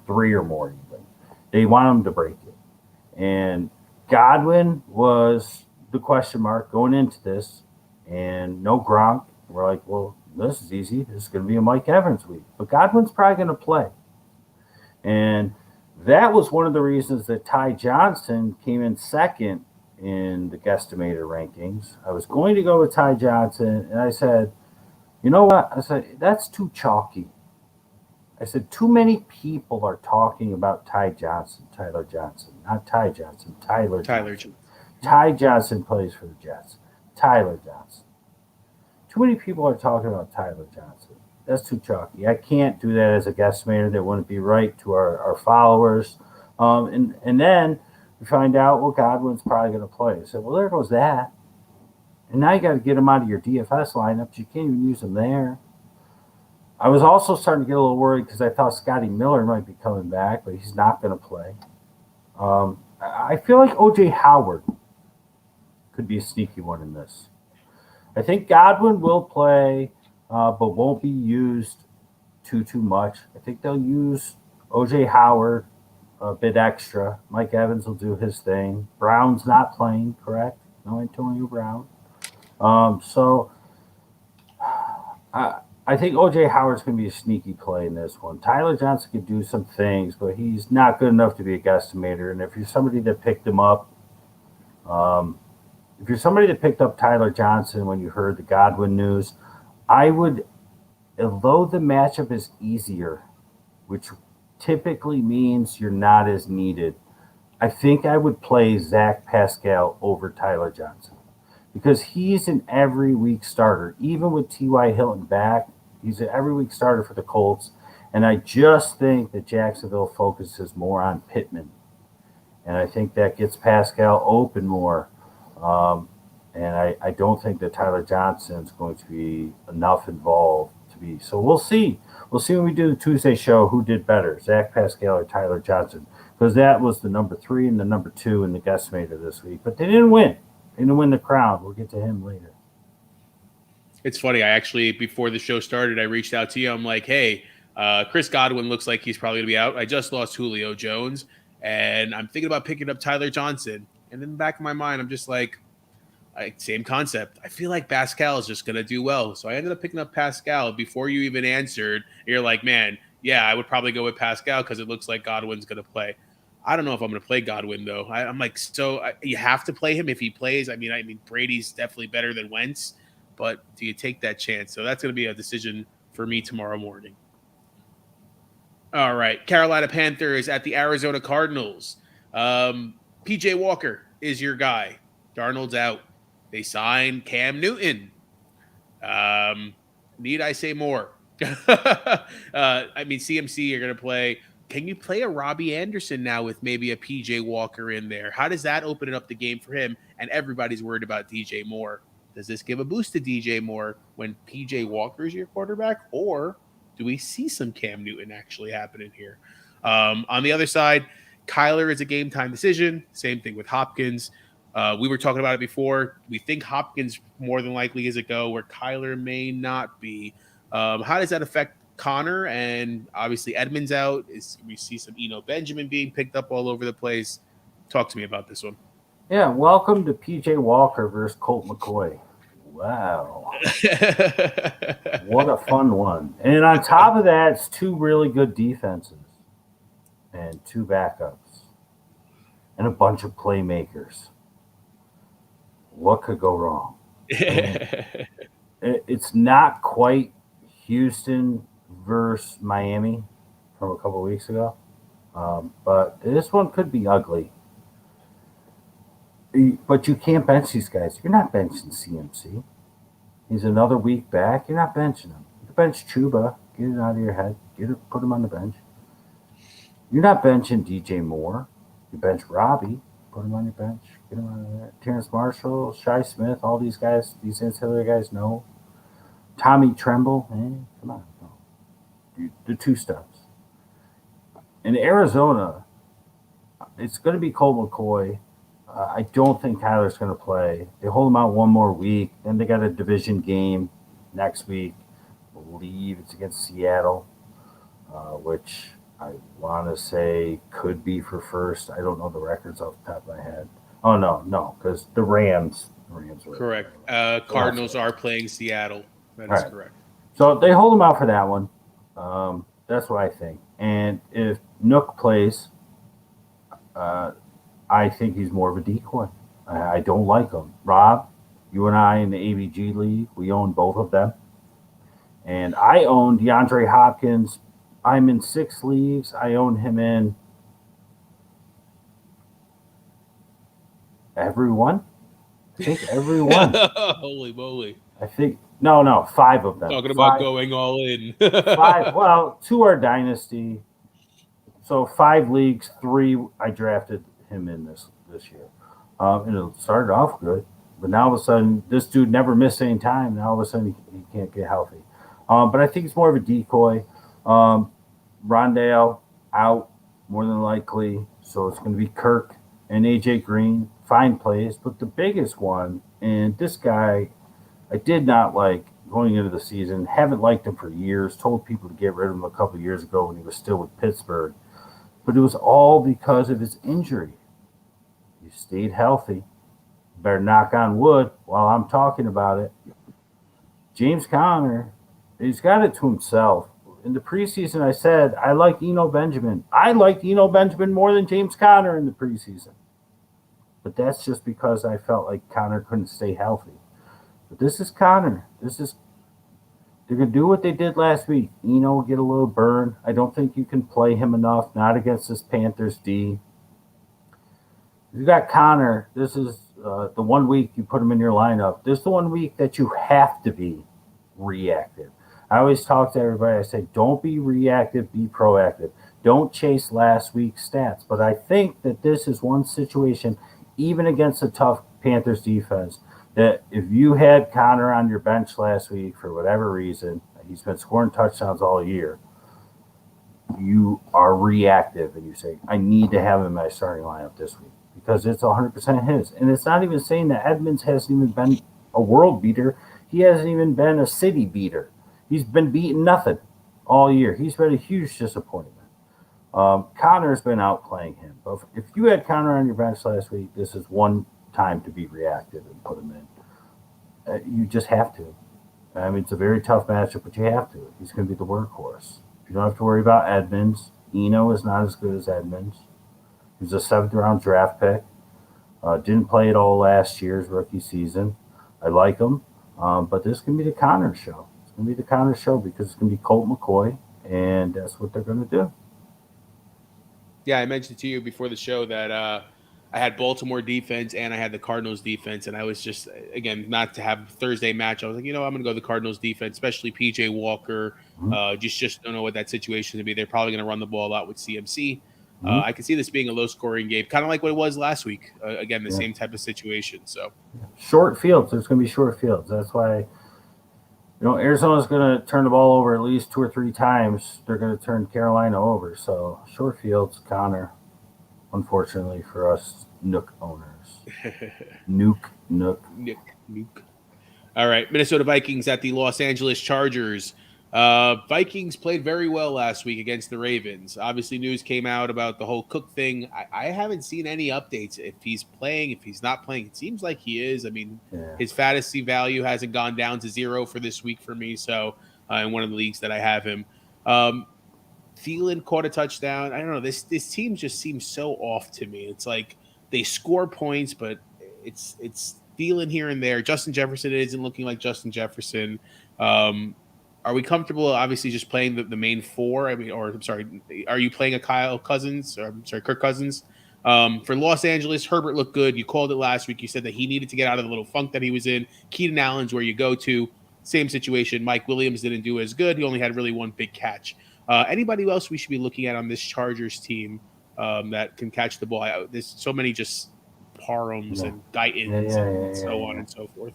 S2: 3 or more even. They want him to break it, and Godwin was the question mark going into this, and no Gronk. We're like, well, this is easy. This is going to be a Mike Evans week. But Godwin's probably going to play. And that was one of the reasons that Ty Johnson came in second in the guesstimator rankings. I was going to go with Ty Johnson, and I said, you know what? I said, that's too chalky. I said, too many people are talking about Tyler Johnson, not Ty Johnson, Tyler Johnson. Ty Johnson plays for the Jets. Tyler Johnson. Too many people are talking about Tyler Johnson. That's too chalky. I can't do that as a guesstimator. That wouldn't be right to our followers. And then we find out, well, Godwin's probably going to play. I said, well, there goes that. And now you got to get him out of your DFS lineups. You can't even use him there. I was also starting to get a little worried because I thought Scotty Miller might be coming back, but he's not going to play. I feel like O.J. Howard could be a sneaky one in this. I think Godwin will play, but won't be used too much. I think they'll use O.J. Howard a bit extra. Mike Evans will do his thing. Brown's not playing, correct? No Antonio Brown. So I think O.J. Howard's going to be a sneaky play in this one. Tyler Johnson could do some things, but he's not good enough to be a guesstimator. And if you're somebody that picked him up, if you're somebody that picked up Tyler Johnson when you heard the Godwin news, I would, although the matchup is easier, which typically means you're not as needed, I think I would play Zach Pascal over Tyler Johnson because he's an every week starter. Even with T.Y. Hilton back, he's an every week starter for the Colts. And I just think that Jacksonville focuses more on Pittman. And I think that gets Pascal open more. And I don't think that Tyler Johnson is going to be enough involved to be. So we'll see. We'll see when we do the Tuesday show who did better, Zach Pascal or Tyler Johnson, because that was the number 3 and the number 2 in the guesstimator this week. But they didn't win. They didn't win the crown. We'll get to him later.
S1: It's funny. I actually, before the show started, I reached out to you. I'm like, hey, Chris Godwin looks like he's probably going to be out. I just lost Julio Jones, and I'm thinking about picking up Tyler Johnson. And in the back of my mind, I'm just like, same concept. I feel like Pascal is just going to do well. So I ended up picking up Pascal before you even answered. You're like, man, yeah, I would probably go with Pascal because it looks like Godwin's going to play. I don't know if I'm going to play Godwin, though. I'm like, you have to play him if he plays. I mean, Brady's definitely better than Wentz, but do you take that chance? So that's going to be a decision for me tomorrow morning. All right. Carolina Panthers at the Arizona Cardinals. PJ Walker is your guy. Darnold's out. They signed Cam Newton. Need I say more? CMC are going to play. Can you play a Robbie Anderson now with maybe a PJ Walker in there? How does that open up the game for him? And everybody's worried about DJ Moore. Does this give a boost to DJ Moore when PJ Walker is your quarterback? Or do we see some Cam Newton actually happening here? On the other side, Kyler is a game time decision. Same thing with Hopkins. We were talking about it before. We think Hopkins more than likely is a go where Kyler may not be. How does that affect Connor? And obviously Edmonds out. We see some Benjamin being picked up all over the place. Talk to me about this one.
S2: Yeah, welcome to PJ Walker versus Colt McCoy. Wow. What a fun one. And on top of that, it's 2 really good defenses and 2 backups and a bunch of playmakers. What could go wrong? It's not quite Houston versus Miami from a couple of weeks ago, but this one could be ugly. But you can't bench these guys. You're not benching CMC. He's another week back. You're not benching him. You can bench Chuba. Get it out of your head. Put him on the bench. You're not benching DJ Moore. You bench Robbie. Put him on your bench. Get him out of there. Terrence Marshall, Shai Smith, all these guys, these ancillary guys, no. Tommy Tremble, come on. No. The two steps. In Arizona, it's going to be Colt McCoy. I don't think Kyler's going to play. They hold him out one more week. Then they got a division game next week. I believe it's against Seattle, which I want to say could be for first. I don't know the records off the top of my head. Oh, no, because the Rams were
S1: correct. Cardinals are playing Seattle. That is correct.
S2: So they hold him out for that one. That's what I think. And if Nook plays, I think he's more of a decoy. I don't like him. Rob, you and I in the ABG league, we own both of them. And I own DeAndre Hopkins. I'm in 6 leagues. I own him in everyone. I think everyone.
S1: Holy moly.
S2: I think, no, 5 of them.
S1: Talking about going all in.
S2: 5, well, 2 are dynasty. So 5 leagues, 3 I drafted him in this year. And it started off good. But now all of a sudden, this dude never missed any time. Now all of a sudden, he can't get healthy. But I think it's more of a decoy. Rondale out, more than likely. So it's going to be Kirk and A.J. Green. Fine plays. But the biggest one, and this guy I did not like going into the season. Haven't liked him for years. Told people to get rid of him a couple of years ago when he was still with Pittsburgh. But it was all because of his injury. He stayed healthy. Better knock on wood while I'm talking about it. James Conner, he's got it to himself. In the preseason, I said, I like Eno Benjamin. I liked Eno Benjamin more than James Conner in the preseason. But that's just because I felt like Conner couldn't stay healthy. But this is Conner. They're going to do what they did last week. Eno will get a little burn. I don't think you can play him enough, not against this Panthers D. You got Conner. This is the 1 week you put him in your lineup. This is the 1 week that you have to be reactive. I always talk to everybody. I say, don't be reactive, be proactive. Don't chase last week's stats. But I think that this is one situation, even against a tough Panthers defense, that if you had Conner on your bench last week for whatever reason, he's been scoring touchdowns all year, you are reactive and you say, I need to have him in my starting lineup this week because it's 100% his. And it's not even saying that Edmonds hasn't even been a world beater. He hasn't even been a city beater. He's been beating nothing all year. He's been a huge disappointment. Connor's been outplaying him. But if you had Conner on your bench last week, this is one time to be reactive and put him in. You just have to. I mean, it's a very tough matchup, but you have to. He's going to be the workhorse. You don't have to worry about Edmonds. Eno is not as good as Edmonds. He was a 7th-round draft pick. Didn't play at all last year's rookie season. I like him. But this can be the Conner show. It's going to be the Conner show because it's going to be Colt McCoy, and that's what they're going to do.
S1: Yeah, I mentioned to you before the show that I had Baltimore defense and I had the Cardinals defense, and I was just, again, not to have Thursday match. I was like, I'm going to go the Cardinals defense, especially P.J. Walker. Just don't know what that situation is going to be. They're probably going to run the ball a lot with CMC. I can see this being a low-scoring game, kind of like what it was last week. Again, the same type of situation. So
S2: short fields. There's going to be short fields. That's why, Arizona's going to turn the ball over at least 2 or 3 times. They're going to turn Carolina over. So short fields, Conner, unfortunately for us Nook owners. Nook.
S1: All right, Minnesota Vikings at the Los Angeles Chargers. Vikings played very well last week against the Ravens. Obviously, news came out about the whole Cook thing. I haven't seen any updates. If he's playing, if he's not playing, it seems like he is. I mean, his fantasy value hasn't gone down to 0 for this week for me. So in one of the leagues that I have him. Thielen caught a touchdown. I don't know. This team just seems so off to me. It's like they score points, but it's Thielen here and there. Justin Jefferson isn't looking like Justin Jefferson. Are we comfortable, obviously, just playing the main 4? Are you playing a Kirk Cousins? For Los Angeles, Herbert looked good. You called it last week. You said that he needed to get out of the little funk that he was in. Keenan Allen's where you go to. Same situation. Mike Williams didn't do as good. He only had really one big catch. Anybody else we should be looking at on this Chargers team that can catch the ball? There's so many just Parhams and Guytons and so on and so forth.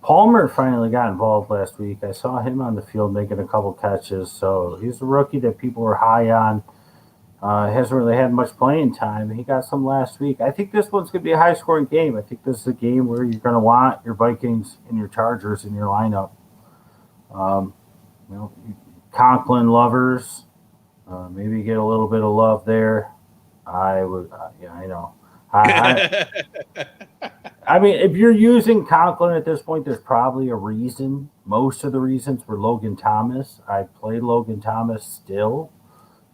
S2: Palmer finally got involved last week. I saw him on the field making a couple catches. So he's a rookie that people were high on. Hasn't really had much playing time. He got some last week. I think this one's going to be a high-scoring game. I think this is a game where you're going to want your Vikings and your Chargers in your lineup. Conklin lovers, maybe get a little bit of love there. I would, I know. I mean, if you're using Conklin at this point, there's probably a reason. Most of the reasons were Logan Thomas. I play Logan Thomas still,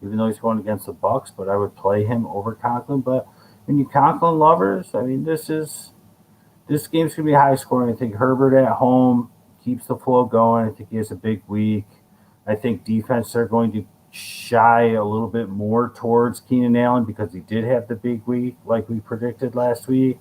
S2: even though he's going against the Bucks, but I would play him over Conklin. But when you Conklin lovers, I mean, this game's going to be high scoring. I think Herbert at home keeps the flow going. I think he has a big week. I think defense are going to shy a little bit more towards Keenan Allen because he did have the big week like we predicted last week.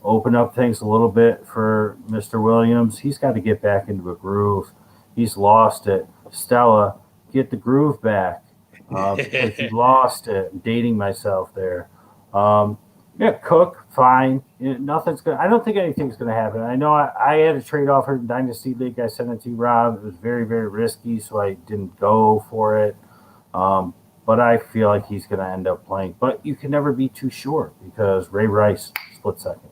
S2: Open up things a little bit for Mr. Williams. He's got to get back into a groove. He's lost it. Stella, get the groove back. Because he lost it. I'm dating myself there. Cook, fine. Nothing's going. I don't think anything's going to happen. I know I had a trade offer in Dynasty League. I sent it to Rob. It was very, very risky, so I didn't go for it. But I feel like he's going to end up playing. But you can never be too sure because Ray Rice, split second.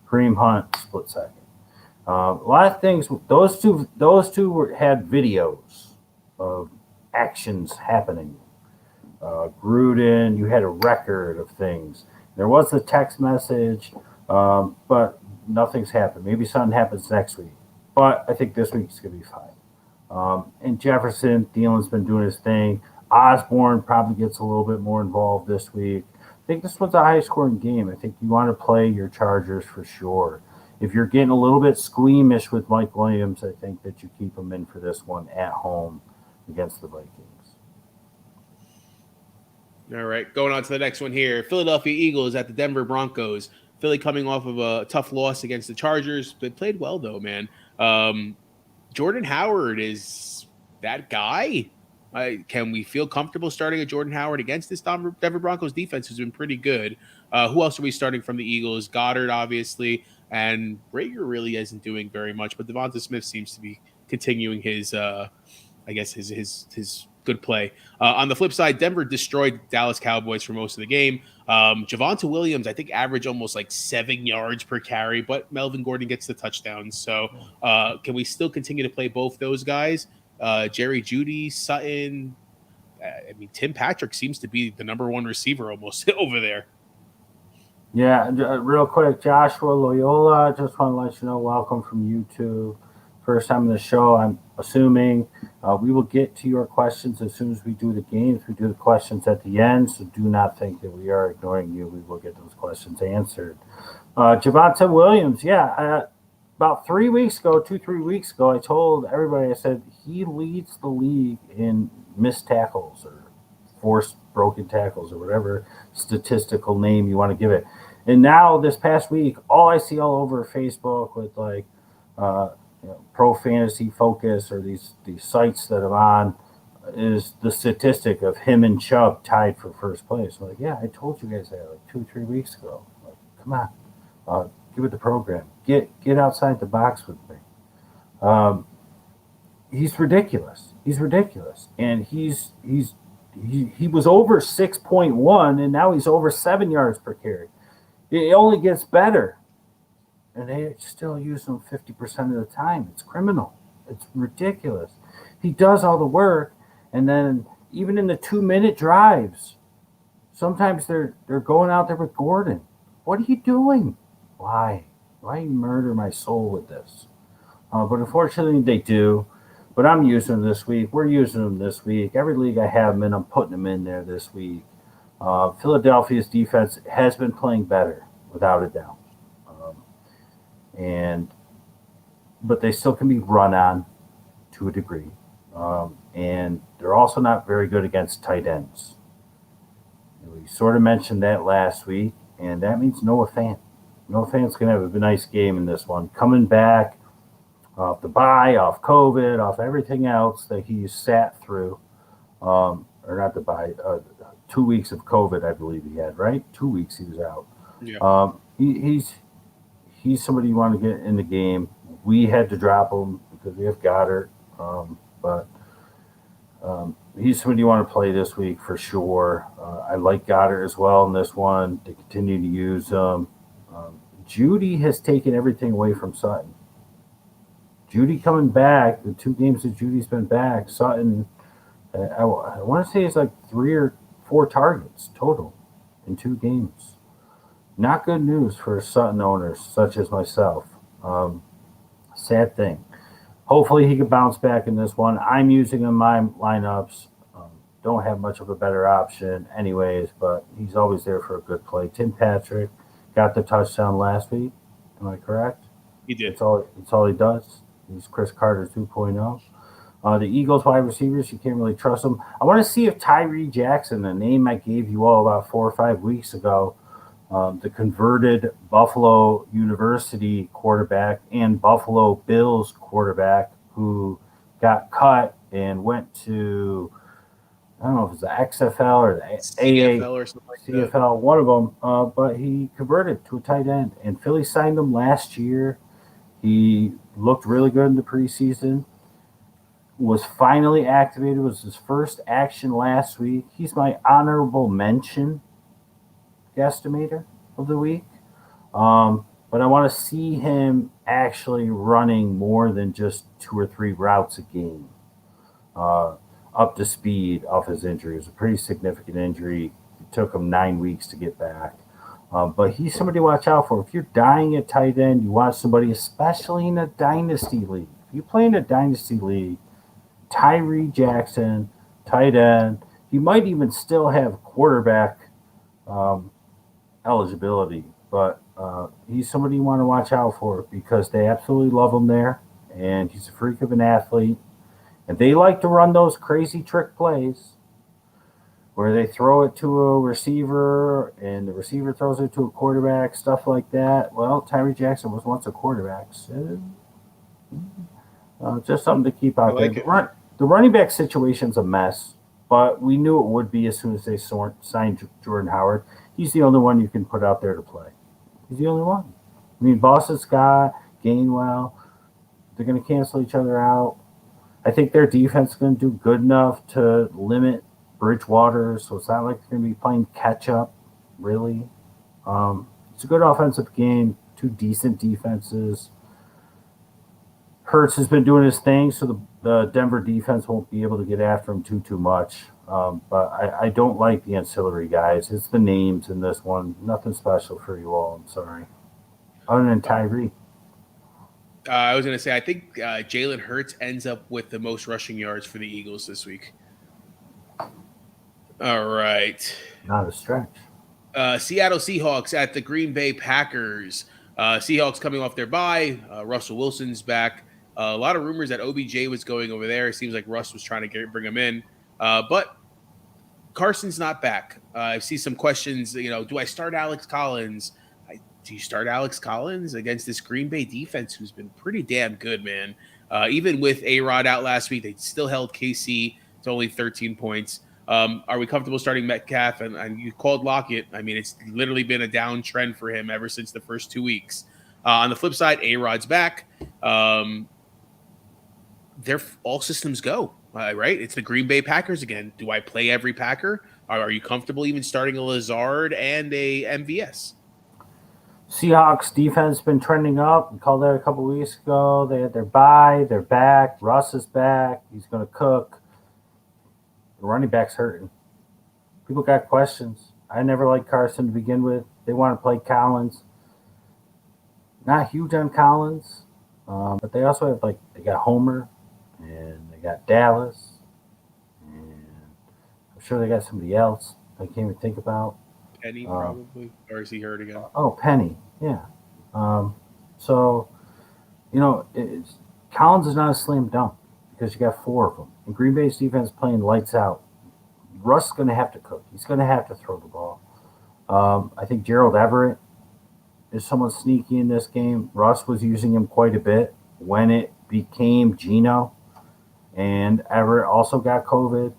S2: Kareem Hunt, split second. A lot of things. Those two had videos of actions happening. Gruden, you had a record of things. There was a text message, but nothing's happened. Maybe something happens next week. But I think this week's going to be fine. And Jefferson, Thielen's been doing his thing. Osborne probably gets a little bit more involved this week. I think this one's a high-scoring game. I think you want to play your Chargers for sure. If you're getting a little bit squeamish with Mike Williams, I think that you keep him in for this one at home against the Vikings.
S1: All right, going on to the next one here. Philadelphia Eagles at the Denver Broncos. Philly coming off of a tough loss against the Chargers. They played well, though, man. Jordan Howard is that guy. Can we feel comfortable starting a Jordan Howard against this Denver Broncos defense who's been pretty good? Who else are we starting from the Eagles? Goddard, obviously, and Rager really isn't doing very much, but Devonta Smith seems to be continuing his good play. On the flip side, Denver destroyed Dallas Cowboys for most of the game. Javonte Williams, I think, averaged almost like 7 yards per carry, but Melvin Gordon gets the touchdown. So can we still continue to play both those guys? Jerry Jeudy, Sutton. Tim Patrick seems to be the number one receiver almost over there.
S2: Yeah, real quick, Joshua Loyola, just want to let you know, welcome from YouTube. First time in the show, I'm assuming. We will get to your questions as soon as we do the games. We do the questions at the end, so do not think that we are ignoring you. We will get those questions answered. Javonte Williams, about 3 weeks ago, 3 weeks ago, I told everybody, I said, he leads the league in missed tackles or forced broken tackles or whatever statistical name you want to give it. And now this past week, all I see all over Facebook with like Pro Fantasy Focus or these sites that I'm on is the statistic of him and Chubb tied for first place. I'm like, yeah, I told you guys that like 2 or 3 weeks ago. Like, come on, give it the program. Get outside the box with me. He's ridiculous. And he was over 6.1, and now he's over 7 yards per carry. It only gets better. And they still use him 50% of the time. It's criminal. It's ridiculous. He does all the work, and then even in the 2-minute drives, sometimes they're going out there with Gordon. What are you doing? Why you murder my soul with this? But unfortunately, they do. But I'm using them this week. We're using them this week. Every league I have them in, I'm putting them in there this week. Philadelphia's defense has been playing better, without a doubt. But they still can be run on to a degree. And they're also not very good against tight ends. We sort of mentioned that last week, and that means Noah Fant. Noah Fant's going to have a nice game in this one. Coming back off the bye, off COVID, off everything else that he sat through. Or not the bye, 2 weeks of COVID, I believe he had, right? 2 weeks he was out.
S1: Yeah.
S2: he's somebody you want to get in the game. We had to drop him because we have Goddard, but he's somebody you want to play this week for sure. I like Goddard as well in this one to continue to use him. Judy has taken everything away from Sutton. Judy coming back, the 2 games that Judy's been back, Sutton, I want to say it's like 3 or 4 targets total in 2 games. Not good news for Sutton owners such as myself. Sad thing. Hopefully he can bounce back in this one. I'm using him in my lineups. Don't have much of a better option anyways, but he's always there for a good play. Tim Patrick got the touchdown last week. Am I correct?
S1: He did.
S2: It's all he does. He's Chris Carter 2.0. The Eagles wide receivers, you can't really trust them. I want to see if Tyree Jackson, the name I gave you all about 4 or 5 weeks ago, the converted Buffalo University quarterback and Buffalo Bills quarterback who got cut and went to, I don't know if it's the XFL or the
S1: CFL or something like
S2: CFL,
S1: that.
S2: one of them, but he converted to a tight end. And Philly signed him last year. He looked really good in the preseason. Was finally activated. Was his first action last week. He's my honorable mention guesstimator of the week. But I want to see him actually running more than just 2 or 3 routes a game. Up to speed off his injury. It was a pretty significant injury. It took him 9 weeks to get back. But he's somebody to watch out for. If you're dying at tight end, you want somebody, especially in a dynasty league. If you play in a dynasty league, Tyree Jackson, tight end. He might even still have quarterback eligibility, but he's somebody you want to watch out for because they absolutely love him there, and he's a freak of an athlete. And they like to run those crazy trick plays where they throw it to a receiver and the receiver throws it to a quarterback, stuff like that. Well, Tyree Jackson was once a quarterback. So, just something to keep out there. The running back situation's a mess, but we knew it would be as soon as they signed Jordan Howard. He's the only one you can put out there to play. He's the only one. I mean, Boston Scott, Gainwell, they're going to cancel each other out. I think their defense is going to do good enough to limit Bridgewater, so it's not like they're going to be playing catch-up, really. It's a good offensive game, 2 decent defenses. Hurts has been doing his thing, so the Denver defense won't be able to get after him too much. But I don't like the ancillary guys. It's the names in this one. Nothing special for you all. I'm sorry. Other than Tyree.
S1: I was going to say, I think Jalen Hurts ends up with the most rushing yards for the Eagles this week. All right.
S2: Not a stretch.
S1: Seattle Seahawks at the Green Bay Packers. Seahawks coming off their bye. Russell Wilson's back. A lot of rumors that OBJ was going over there. It seems like Russ was trying to bring him in. But Carson's not back. I see some questions, do I start Alex Collins? Do you start Alex Collins against this Green Bay defense who's been pretty damn good, man? Even with A-Rod out last week, they still held KC to only 13 points. Are we comfortable starting Metcalf? And you called Lockett. I mean, it's literally been a downtrend for him ever since the first 2 weeks. On the flip side, A-Rod's back. They're all systems go, right? It's the Green Bay Packers again. Do I play every Packer? Are you comfortable even starting a Lazard and a MVS?
S2: Seahawks defense been trending up. We called that a couple weeks ago. They had their bye. They're back. Russ is back. He's going to cook. The running back's hurting. People got questions. I never liked Carson to begin with. They want to play Collins. Not huge on Collins, but they also have they got Homer and they got Dallas, and I'm sure they got somebody else I can't even think about.
S1: Penny probably, or is he hurt again?
S2: Penny, yeah. So, Collins is not a slam dunk because you got 4 of them. And Green Bay's defense playing lights out. Russ is going to have to cook. He's going to have to throw the ball. I think Gerald Everett is someone sneaky in this game. Russ was using him quite a bit when it became Geno. And Everett also got COVID.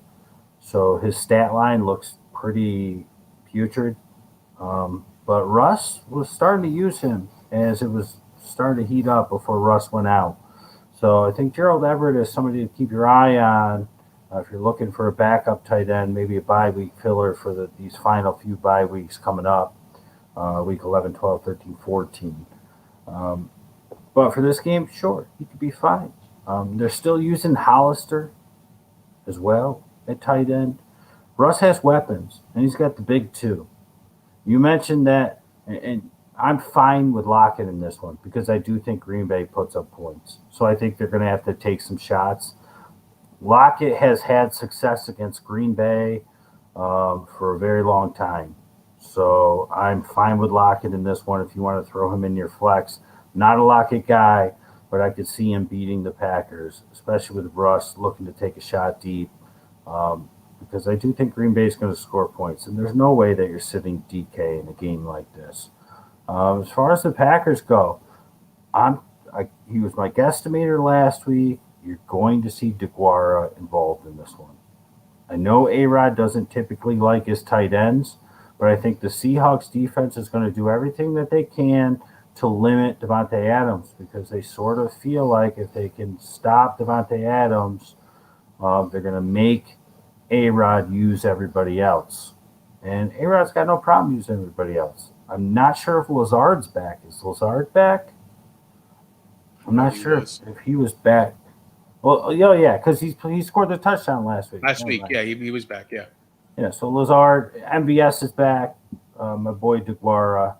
S2: So his stat line looks pretty putrid. But Russ was starting to use him as it was starting to heat up before Russ went out. So I think Gerald Everett is somebody to keep your eye on if you're looking for a backup tight end, maybe a bye week filler for these final few bye weeks coming up, week 11, 12, 13, 14. But for this game, sure, he could be fine. They're still using Hollister as well at tight end. Russ has weapons, and he's got the big two. You mentioned that, and I'm fine with Lockett in this one because I do think Green Bay puts up points. So I think they're going to have to take some shots. Lockett has had success against Green Bay for a very long time. So I'm fine with Lockett in this one if you want to throw him in your flex. Not a Lockett guy, but I could see him beating the Packers, especially with Russ looking to take a shot deep. Because I do think Green Bay is going to score points, and there's no way that you're sitting DK in a game like this. As far as the Packers go, he was my guesstimator last week. You're going to see DeGuara involved in this one. I know A-Rod doesn't typically like his tight ends, but I think the Seahawks defense is going to do everything that they can to limit Devontae Adams because they sort of feel like if they can stop Devontae Adams, they're going to make A-Rod use everybody else. And A-Rod's got no problem using everybody else. I'm not sure if Lazard's back. Is Lazard back? I'm not sure if he was back. Well, yeah, because he scored the touchdown last week.
S1: Yeah, he was back, yeah.
S2: Yeah, so Lazard, MVS is back. My boy DeGuara.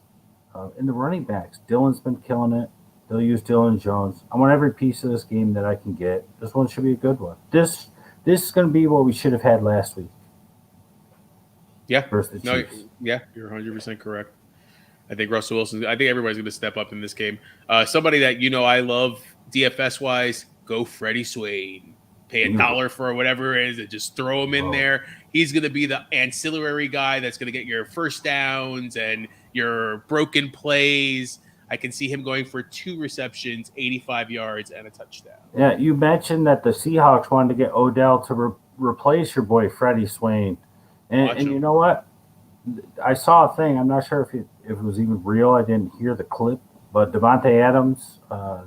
S2: In the running backs, Dylan's been killing it. They'll use Dylan Jones. I want every piece of this game that I can get. This one should be a good one. This is going to be what we should have had last week.
S1: Yeah.
S2: Versus the Chiefs.
S1: Yeah, you're 100% correct. I think Russell Wilson. I think everybody's going to step up in this game. Somebody that I love DFS wise. Go Freddie Swain. Pay $1 for whatever it is and just throw him in there. He's going to be the ancillary guy that's going to get your first downs and your broken plays. I can see him going for 2 receptions, 85 yards, and a touchdown.
S2: Yeah, you mentioned that the Seahawks wanted to get Odell to replace your boy Freddie Swain. And you know what? I saw a thing. I'm not sure if it was even real. I didn't hear the clip. But Devontae Adams,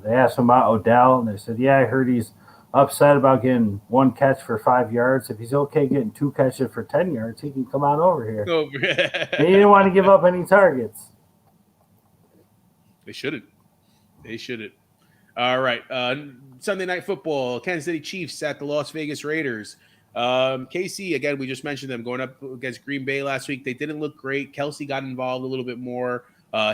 S2: they asked him about Odell, and they said, yeah, I heard he's upset about getting 1 catch for 5 yards. If he's okay getting 2 catches for 10 yards, he can come on over here. He didn't want to give up any targets.
S1: They shouldn't. All right. Sunday Night Football, Kansas City Chiefs at the Las Vegas Raiders. KC, again, we just mentioned them going up against Green Bay last week. They didn't look great. Kelsey got involved a little bit more.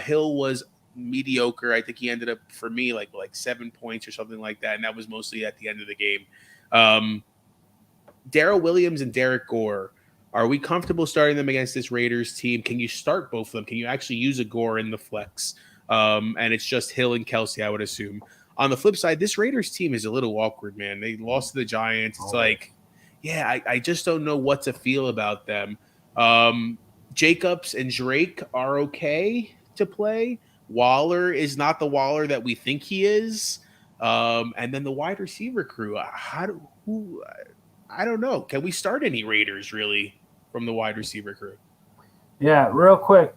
S1: Hill was mediocre. I think he ended up for me like 7 points or something like that, and that was mostly at the end of the game. Darrell Williams and Derek Gore, are we comfortable starting them against this Raiders team? Can you start both of them? Can you actually use a Gore in the flex? And it's just Hill and Kelsey, I would assume. On the flip side, this Raiders team is a little awkward, man. They lost to the Giants. It's I just don't know what to feel about them. Jacobs and Drake are okay to play. Waller is not the Waller that we think he is. And then the wide receiver crew, I don't know. Can we start any Raiders really from the wide receiver crew?
S2: Yeah, real quick.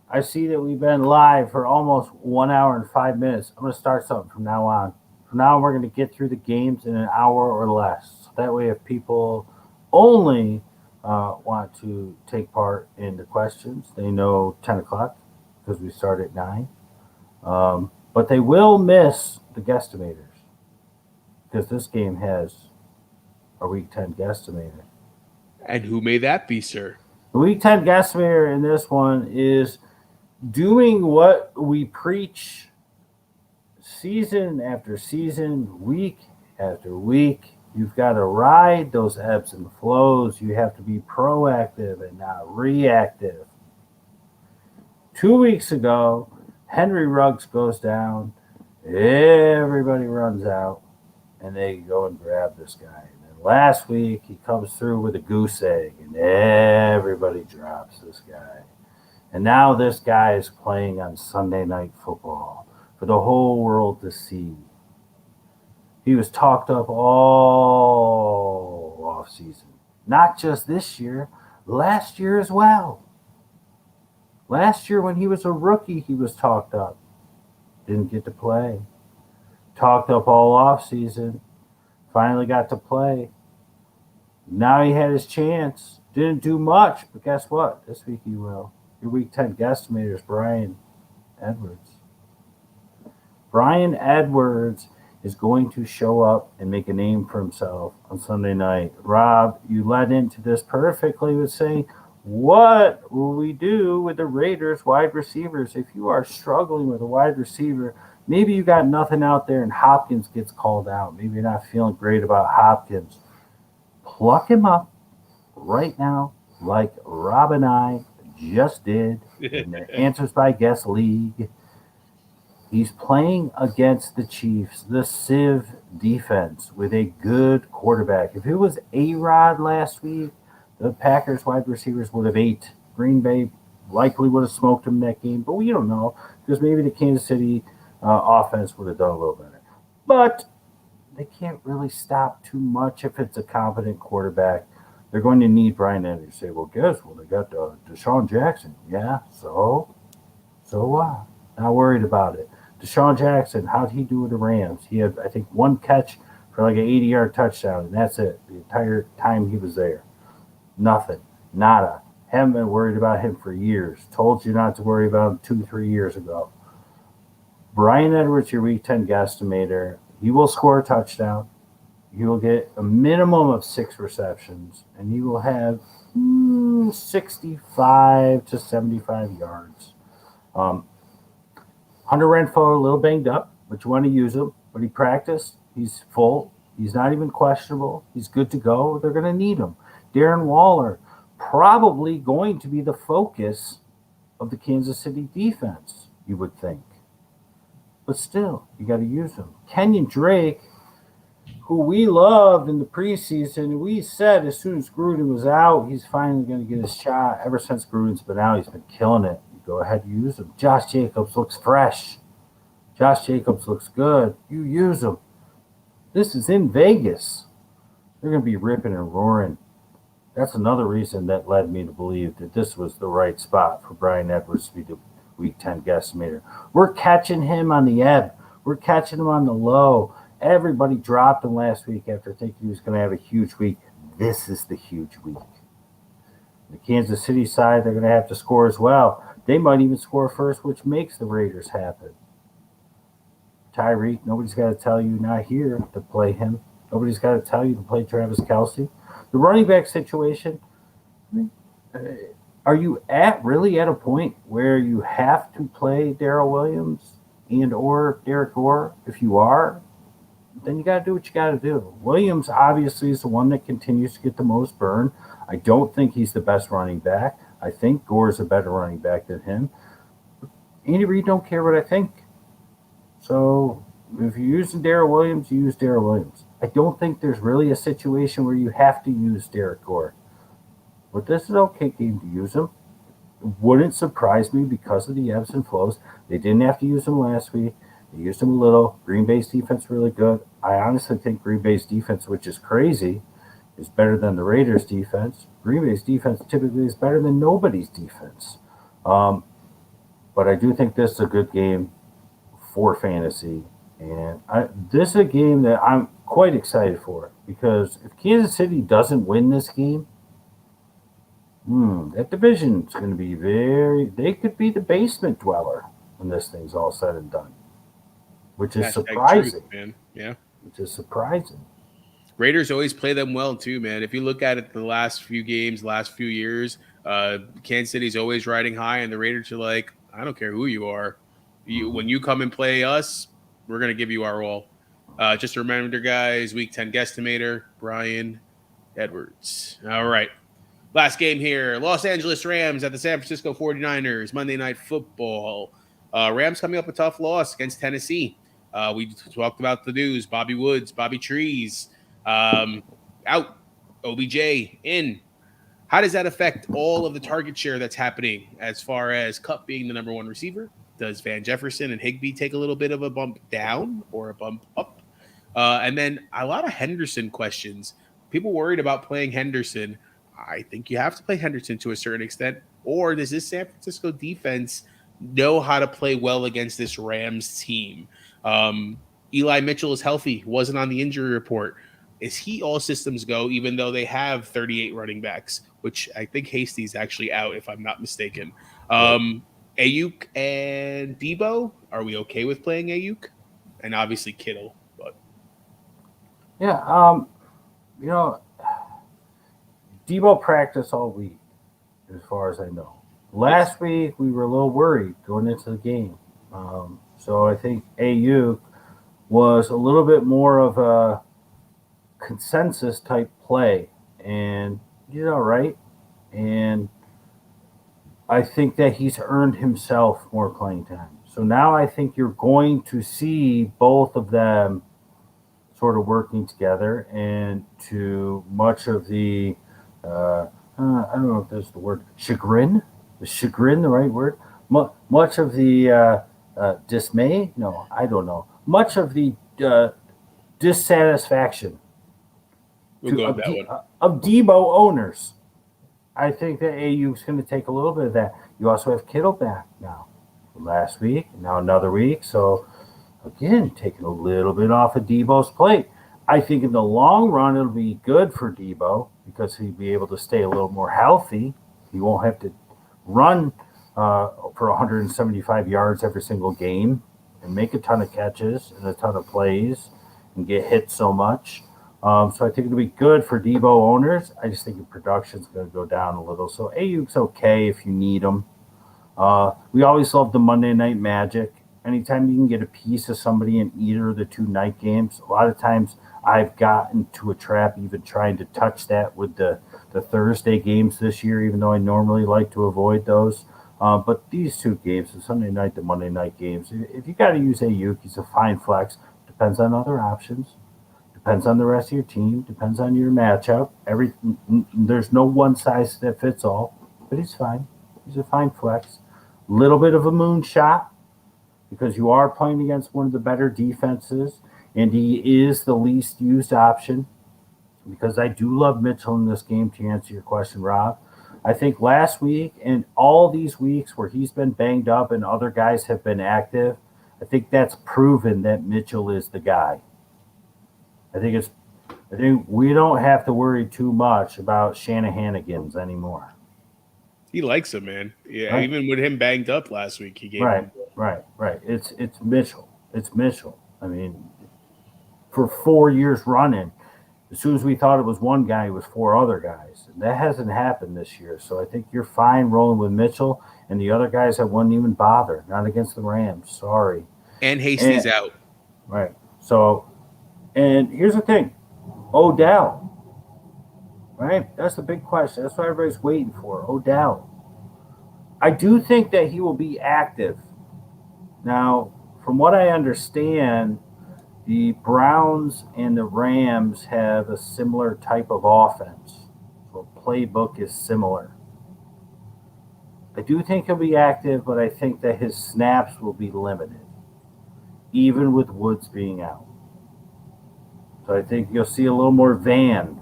S2: I see that we've been live for almost 1 hour and 5 minutes. I'm going to start something from now on. From now on, we're going to get through the games in an hour or less. So that way, if people only want to take part in the questions, they know 10 o'clock. Because we start at 9. But they will miss the guesstimators because this game has a Week 10 guesstimator.
S1: And who may that be, sir?
S2: The Week 10 guesstimator in this one is doing what we preach season after season, week after week. You've got to ride those ebbs and flows. You have to be proactive and not reactive. 2 weeks ago, Henry Ruggs goes down. Everybody runs out, and they go and grab this guy. And then last week, he comes through with a goose egg, and everybody drops this guy. And now this guy is playing on Sunday Night Football for the whole world to see. He was talked up all offseason. Not just this year, last year as well. Last year when he was a rookie, he was talked up. Didn't get to play. Talked up all off season. Finally got to play. Now he had his chance. Didn't do much, but guess what? This week he will. Your week 10 guesstimator is Brian Edwards. Brian Edwards is going to show up and make a name for himself on Sunday night. Rob, you led into this perfectly with saying, what will we do with the Raiders wide receivers? If you are struggling with a wide receiver, maybe you got nothing out there and Hopkins gets called out. Maybe you're not feeling great about Hopkins. Pluck him up right now, like Rob and I just did in the Answers by Guess League. He's playing against the Chiefs, the Civ defense, with a good quarterback. If it was A-Rod last week, the Packers wide receivers would have ate. Green Bay likely would have smoked him in that game, but we don't know because maybe the Kansas City offense would have done a little better. But they can't really stop too much if it's a competent quarterback. They're going to need Brian Edwards to say, well, guess what? They got Deshaun Jackson. Yeah, so what? Not worried about it. Deshaun Jackson, how'd he do with the Rams? He had, I think, one catch for like an 80-yard touchdown, and that's it. The entire time he was there. Nothing. Nada. Haven't been worried about him for years. Told you not to worry about him 2-3 years ago. Brian Edwards, your week 10 guesstimator. He will score a touchdown. He will get a minimum of 6 receptions, and he will have 65 to 75 yards. Hunter Renfrow, a little banged up, but you want to use him. But he practiced. He's full. He's not even questionable. He's good to go. They're going to need him. Darren Waller, probably going to be the focus of the Kansas City defense, you would think. But still, you got to use him. Kenyon Drake, who we loved in the preseason, we said as soon as Gruden was out, he's finally going to get his shot. Ever since Gruden's been out, he's been killing it. You go ahead and use him. Josh Jacobs looks fresh. Josh Jacobs looks good. You use him. This is in Vegas. They're going to be ripping and roaring. That's another reason that led me to believe that this was the right spot for Brian Edwards to be the Week 10 guesstimator. We're catching him on the ebb. We're catching him on the low. Everybody dropped him last week after thinking he was going to have a huge week. This is the huge week. The Kansas City side, they're going to have to score as well. They might even score first, which makes the Raiders happen. Tyreek, nobody's got to tell you not here to play him. Nobody's got to tell you to play Travis Kelce. The running back situation, are you really at a point where you have to play Darrell Williams and or Derek Gore? If you are, then you got to do what you got to do. Williams obviously is the one that continues to get the most burn. I don't think he's the best running back. I think Gore is a better running back than him. Andy Reid don't care what I think. So if you're using Darrell Williams, you use Darrell Williams. I don't think there's really a situation where you have to use Derek Gore. But this is an okay game to use him. It wouldn't surprise me because of the ebbs and flows. They didn't have to use him last week. They used him a little. Green Bay's defense really good. I honestly think Green Bay's defense, which is crazy, is better than the Raiders' defense. Green Bay's defense typically is better than nobody's defense. But I do think this is a good game for fantasy. And this is a game that I'm quite excited for because if Kansas City doesn't win this game, that division is going to be they could be the basement dweller when this thing's all said and done, which is surprising.
S1: Truth, man. Yeah.
S2: Which is surprising.
S1: Raiders always play them well too, man. If you look at it the last few games, last few years, Kansas City's always riding high, and the Raiders are like, I don't care who you are. When you come and play us, we're going to give you our all. Just a reminder, guys, Week 10 guesstimator, Brian Edwards. All right. Last game here, Los Angeles Rams at the San Francisco 49ers, Monday Night Football. Rams coming up a tough loss against Tennessee. We talked about the news, Bobby Woods, Bobby Trees, out, OBJ in. How does that affect all of the target share that's happening as far as Kupp being the number one receiver? Does Van Jefferson and Higbee take a little bit of a bump down or a bump up? And then a lot of Henderson questions. People worried about playing Henderson. I think you have to play Henderson to a certain extent. or does this San Francisco defense know how to play well against this Rams team? Eli Mitchell is healthy, wasn't on the injury report. Is he all systems go, even though they have 38 running backs, which I think Hasty's actually out, if I'm not mistaken. Ayuk and Debo, are we okay with playing Ayuk? And obviously Kittle, but
S2: Yeah, you know, Debo practiced all week, as far as I know. Last week we were a little worried going into the game, so I think Ayuk was a little bit more of a consensus type play, and he's all right. And I think that he's earned himself more playing time. So now I think you're going to see both of them sort of working together, and to much of the I don't know if that's the word chagrin. Is chagrin the right word? Much of the dismay? No, I don't know. Much of the dissatisfaction
S1: we'll go with that one.
S2: Of Debo owners. I think that AU's going to take a little bit of that. You also have Kittle back now from last week, now another week. So, again, taking a little bit off of Debo's plate. I think in the long run, it'll be good for Debo because he'll be able to stay a little more healthy. He won't have to run for 175 yards every single game and make a ton of catches and a ton of plays and get hit so much. So I think it'll be good for Debo owners. I just think the production's going to go down a little. So Ayuk's okay if you need him. We always love the Monday Night Magic. Anytime you can get a piece of somebody in either of the two night games, a lot of times I've gotten to a trap even trying to touch that with the Thursday games this year, even though I normally like to avoid those. But these two games, the Sunday night, the Monday night games, if you got to use Ayuk, he's a fine flex. Depends on other options. Depends on the rest of your team. Depends on your matchup. There's no one size that fits all, but he's fine. He's a fine flex. Little bit of a moonshot because you are playing against one of the better defenses, and he is the least used option. Because I do love Mitchell in this game, to answer your question, Rob. I think last week and all these weeks where he's been banged up and other guys have been active, I think that's proven that Mitchell is the guy. I think we don't have to worry too much about Shanahanigans anymore.
S1: He likes him, man. Yeah,
S2: Right.
S1: even with him banged up last week, he gave him.
S2: Right. It's Mitchell. It's Mitchell. I mean, for 4 years running, as soon as we thought it was one guy, it was four other guys. And that hasn't happened this year. So I think you're fine rolling with Mitchell, and the other guys that wouldn't even bother. Not against the Rams. Sorry.
S1: And Hasty's out.
S2: Right. So, and here's the thing. Odell. Right? That's the big question. That's what everybody's waiting for. Odell. I do think that he will be active. Now, from what I understand, the Browns and the Rams have a similar type of offense. So playbook is similar. I do think he'll be active, but I think that his snaps will be limited, even with Woods being out. So I think you'll see a little more Van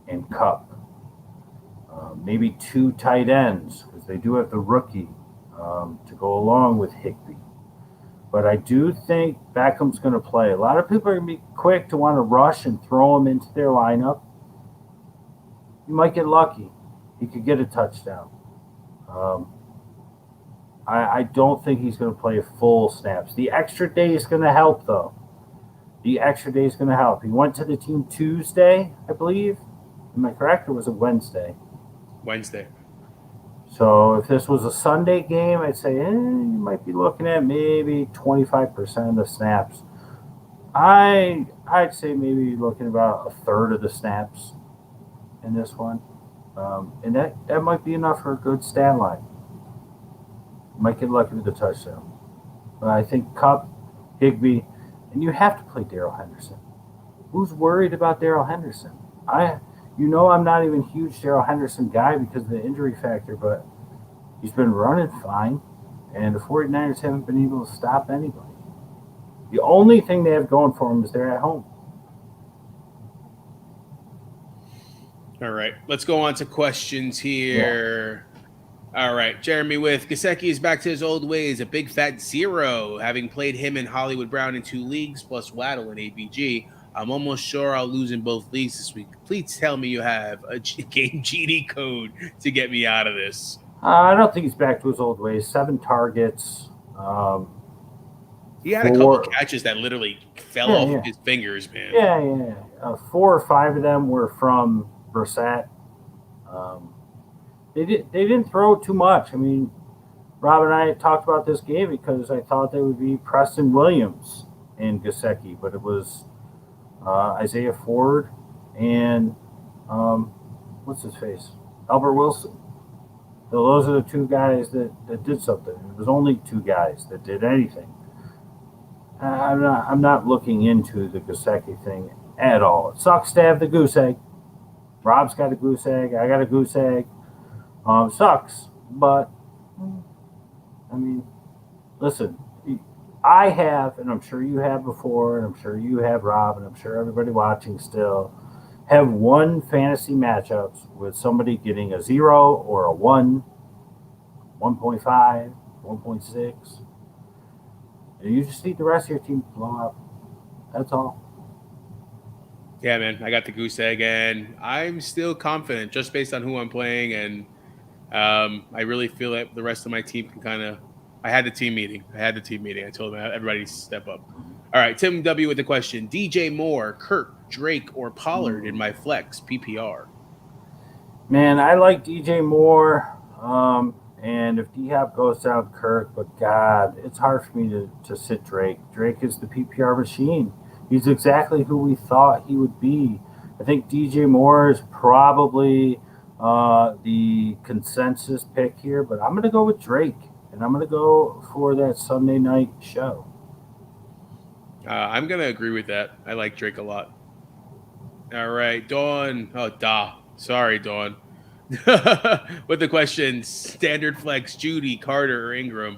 S2: and Cup. Maybe two tight ends, because they do have the rookie to go along with Higbee. But I do think Beckham's going to play. A lot of people are going to be quick to want to rush and throw him into their lineup. You might get lucky. He could get a touchdown. I don't think he's going to play full snaps. The extra day is going to help, though. The extra day is going to help. He went to the team Tuesday, I believe. Am I correct, or was it Wednesday?
S1: Wednesday.
S2: So if this was a Sunday game, I'd say you might be looking at maybe 25% of the snaps. I'd say maybe looking about a third of the snaps in this one. And that might be enough for a good stat line. Might get lucky with the touchdown. But I think Cup, Higbee, and you have to play Darrell Henderson. Who's worried about Darrell Henderson? I'm not even a huge Darrell Henderson guy because of the injury factor, but he's been running fine, and the 49ers haven't been able to stop anybody. The only thing they have going for them is they're at home.
S1: All right, let's go on to questions here. All right, Jeremy with Gasecki is back to his old ways, a big fat zero. Having played him and Hollywood Brown in 2 leagues, plus Waddle and ABG, I'm almost sure I'll lose in both leagues this week. Please tell me you have a game GD code to get me out of this.
S2: I don't think he's back to his old ways. 7 targets.
S1: He had a couple
S2: Four.
S1: catches that literally fell
S2: Yeah,
S1: off
S2: yeah.
S1: of his fingers, man.
S2: Yeah. 4 or 5 of them were from Brissett. They didn't throw too much. I mean, Rob and I talked about this game because I thought they would be Preston Williams and Gasecki, but it was Isaiah Ford and what's his face, Albert Wilson. So those are the 2 guys that did something. It was only 2 guys that did anything. I'm not looking into the Gasecki thing at all. It sucks to have the goose egg. Rob's got a goose egg. I got a goose egg. Sucks, but I mean, listen. I have, and I'm sure you have before, and I'm sure you have, Rob, and I'm sure everybody watching still have won fantasy matchups with somebody getting a 0 or a 1, 1.5, 1.6. You just need the rest of your team to blow up. That's all.
S1: Yeah, man, I got the goose egg, and I'm still confident just based on who I'm playing, and I really feel that the rest of my team can kind of. I had the team meeting. I told them everybody to step up. All right, Tim W with the question: DJ Moore, Kirk, Drake, or Pollard in my flex PPR?
S2: Man, I like DJ Moore. And if D-Hop goes down, Kirk, but God, it's hard for me to sit Drake. Drake is the PPR machine. He's exactly who we thought he would be. I think DJ Moore is probably the consensus pick here, but I'm going to go with Drake, and I'm going to go for that Sunday night show.
S1: I'm going to agree with that. I like Drake a lot. All right, Dawn. Oh, sorry, Dawn. With the question, standard flex, Judy, Carter, or Ingram?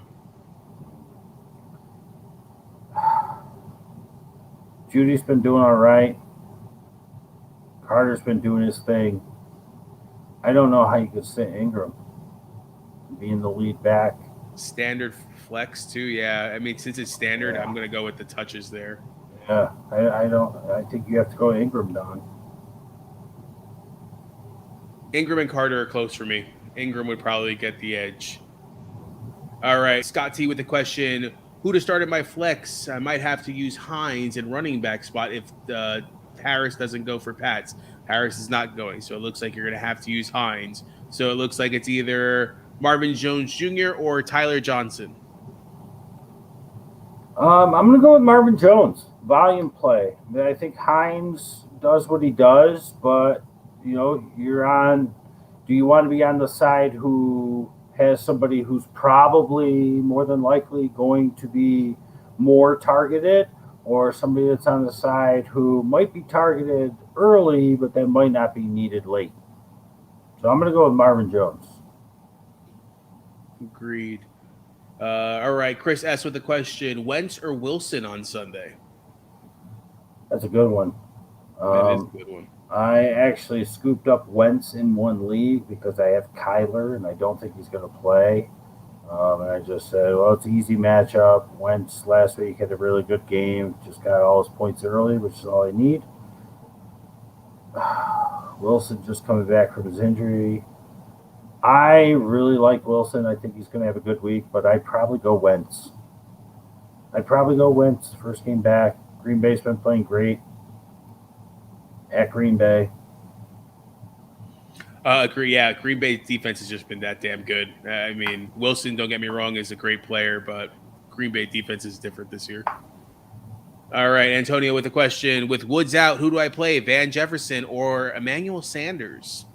S2: Judy's been doing all right. Carter's been doing his thing. I don't know how you could sit Ingram being the lead back.
S1: Standard flex too, yeah. I mean, since it's standard, I'm going to go with the touches there.
S2: Yeah, I don't. I think you have to go Ingram, Don.
S1: Ingram and Carter are close for me. Ingram would probably get the edge. All right, Scott T with the question: who to start at my flex? I might have to use Hines in running back spot if Harris doesn't go for Pats. Harris is not going, so it looks like you're going to have to use Hines. So it looks like it's either Marvin Jones Jr. or Tyler Johnson.
S2: I'm going to go with Marvin Jones. Volume play. I think Hines does what he does, but you're on. Do you want to be on the side who has somebody who's probably more than likely going to be more targeted, or somebody that's on the side who might be targeted early, but then might not be needed late? So I'm going to go with Marvin Jones.
S1: Agreed. All right, Chris S with the question: Wentz or Wilson on Sunday?
S2: That's a good one.
S1: That is a good one.
S2: I actually scooped up Wentz in one league because I have Kyler, and I don't think he's going to play. And I just said, well, it's an easy matchup. Wentz last week had a really good game. Just got all his points early, which is all I need. Wilson just coming back from his injury. I really like Wilson. I think he's going to have a good week, but I'd probably go Wentz. First game back. Green Bay's been playing great at Green Bay.
S1: Agree. Yeah, Green Bay's defense has just been that damn good. I mean, Wilson, don't get me wrong, is a great player, but Green Bay defense is different this year. All right, Antonio with a question: with Woods out, who do I play, Van Jefferson or Emmanuel Sanders?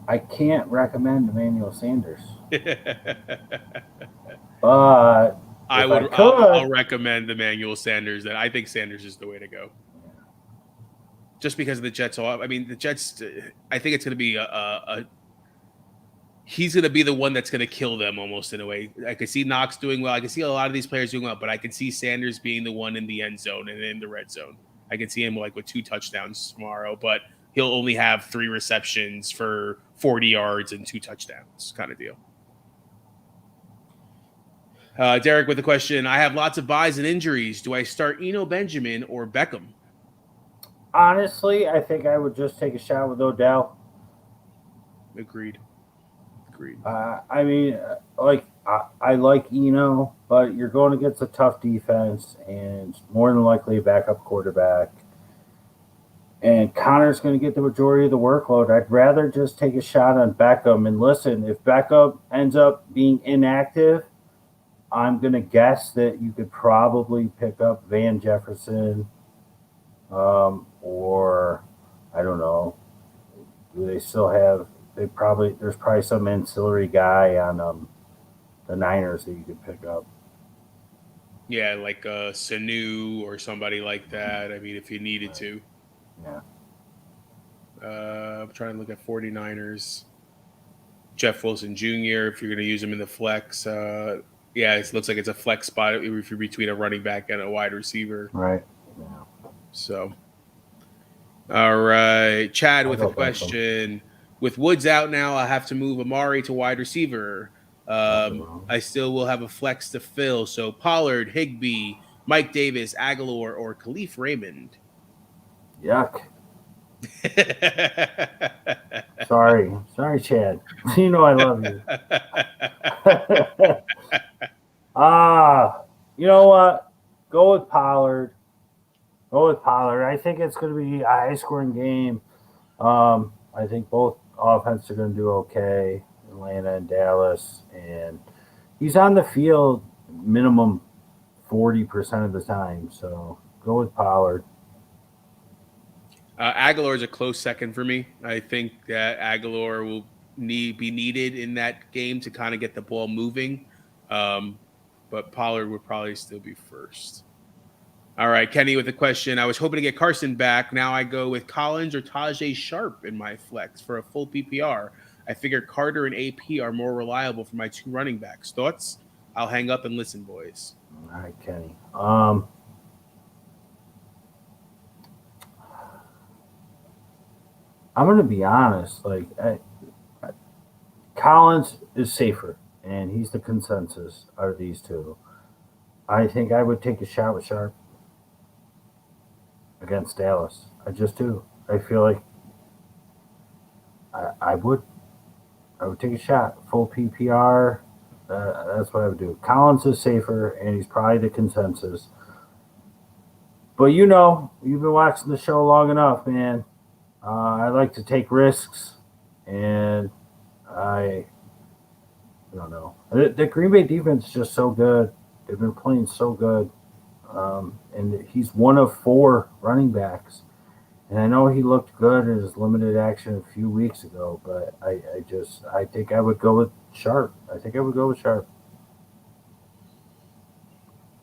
S2: I can't recommend Emmanuel Sanders, but
S1: I'll recommend Emmanuel Sanders. That I think Sanders is the way to go, just because of the Jets. I mean, the Jets. I think it's going to be a he's going to be the one that's going to kill them almost in a way. I could see Knox doing well. I can see a lot of these players doing well, but I can see Sanders being the one in the end zone and in the red zone. I can see him like with 2 touchdowns tomorrow, but he'll only have 3 receptions for 40 yards and 2 touchdowns kind of deal. Derek with the question, I have lots of buys and injuries. Do I start Eno Benjamin or Beckham?
S2: Honestly, I think I would just take a shot with Odell.
S1: Agreed.
S2: I mean, I like Eno, but you're going against a tough defense and more than likely a backup quarterback. And Connor's going to get the majority of the workload. I'd rather just take a shot on Beckham. And listen, if Beckham ends up being inactive, I'm going to guess that you could probably pick up Van Jefferson, or I don't know. Do they still have? There's probably some ancillary guy on the Niners that you could pick up.
S1: Yeah, like Sanu or somebody like that. I mean, if you needed to.
S2: Yeah.
S1: I'm trying to look at 49ers. Jeff Wilson Jr., if you're going to use him in the flex. It looks like it's a flex spot if you're between a running back and a wide receiver.
S2: Right. Yeah.
S1: So, all right. Chad with a question. With Woods out now, I have to move Amari to wide receiver. I still will have a flex to fill. So Pollard, Higbee, Mike Davis, Aguilar, or Khalif Raymond.
S2: Yuck. Sorry, Chad. You know I love you. You know what? Go with Pollard. I think it's going to be a high-scoring game. I think both offenses are going to do okay, Atlanta and Dallas. And he's on the field minimum 40% of the time. So go with Pollard.
S1: Aguilar is a close second for me. I think that Aguilar will be needed in that game to kind of get the ball moving. But Pollard would probably still be first. All right, Kenny with a question. I was hoping to get Carson back. Now I go with Collins or Tajay Sharp in my flex for a full PPR. I figure Carter and AP are more reliable for my 2 running backs. Thoughts? I'll hang up and listen, boys.
S2: All right, Kenny. I'm going to be honest. Collins is safer, and he's the consensus out of these 2. I think I would take a shot with Sharp against Dallas. I just do. I feel like I would take a shot. Full PPR. That's what I would do. Collins is safer, and he's probably the consensus. But you've been watching the show long enough, man. I like to take risks, and I don't know. The Green Bay defense is just so good. They've been playing so good. And he's one of 4 running backs. And I know he looked good in his limited action a few weeks ago, but I think I would go with Sharp.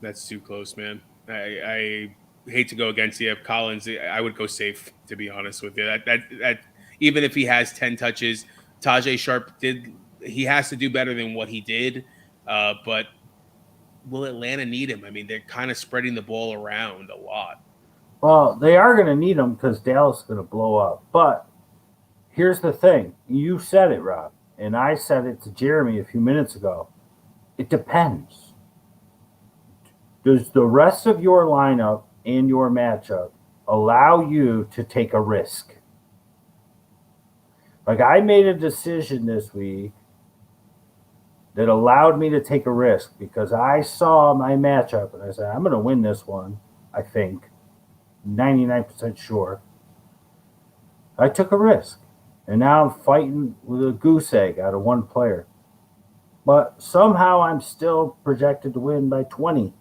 S1: That's too close, man. I hate to go against you. Collins, I would go safe, to be honest with you. That even if he has 10 touches, Tajay Sharp he has to do better than what he did. But will Atlanta need him? I mean, they're kind of spreading the ball around a lot.
S2: Well, they are going to need him because Dallas is going to blow up. But here's the thing. You said it, Rob, and I said it to Jeremy a few minutes ago. It depends. Does the rest of your lineup and your matchup allow you to take a risk? Like, I made a decision this week that allowed me to take a risk because I saw my matchup and I said, I'm going to win this one, I think. 99% sure. I took a risk. And now I'm fighting with a goose egg out of 1 player. But somehow I'm still projected to win by 20.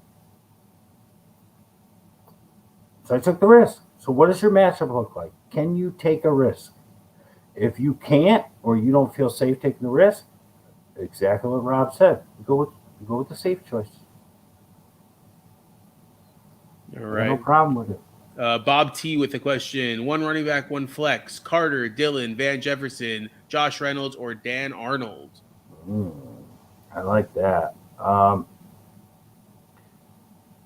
S2: So I took the risk. So what does your matchup look like? Can you take a risk? If you can't or you don't feel safe taking the risk, exactly what Rob said. You go with the safe choice.
S1: All right.
S2: No problem with it.
S1: Bob T with a question. 1 running back, 1 flex. Carter, Dillon, Van Jefferson, Josh Reynolds, or Dan Arnold?
S2: I like that.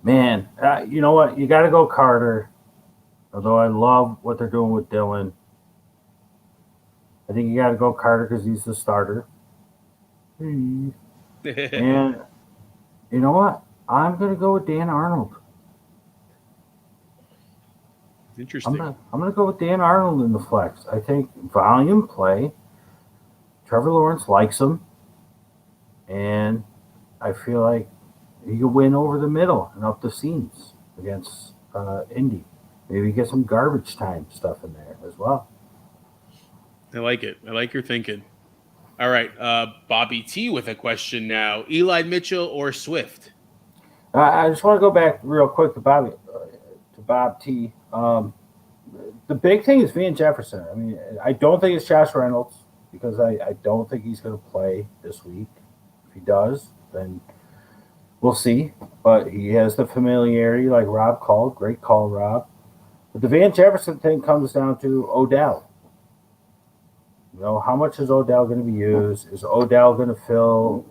S2: Man, you know what? You got to go Carter. Although I love what they're doing with Dylan. I think you got to go Carter because he's the starter. And you know what? I'm going to go with Dan Arnold.
S1: Interesting.
S2: I'm gonna go with Dan Arnold in the flex. I think volume play. Trevor Lawrence likes him, and I feel like he could win over the middle and up the seams against Indy. Maybe get some garbage time stuff in there as well.
S1: I like it. I like your thinking. All right, Bobby T with a question now: Eli Mitchell or Swift?
S2: I just want to go back real quick to Bob T. The big thing is Van Jefferson. I mean, I don't think it's Josh Reynolds because I don't think he's going to play this week. If he does, then we'll see. But he has the familiarity, like Rob called. Great call, Rob. But the Van Jefferson thing comes down to Odell. You know, how much is Odell going to be used? Is Odell going to fill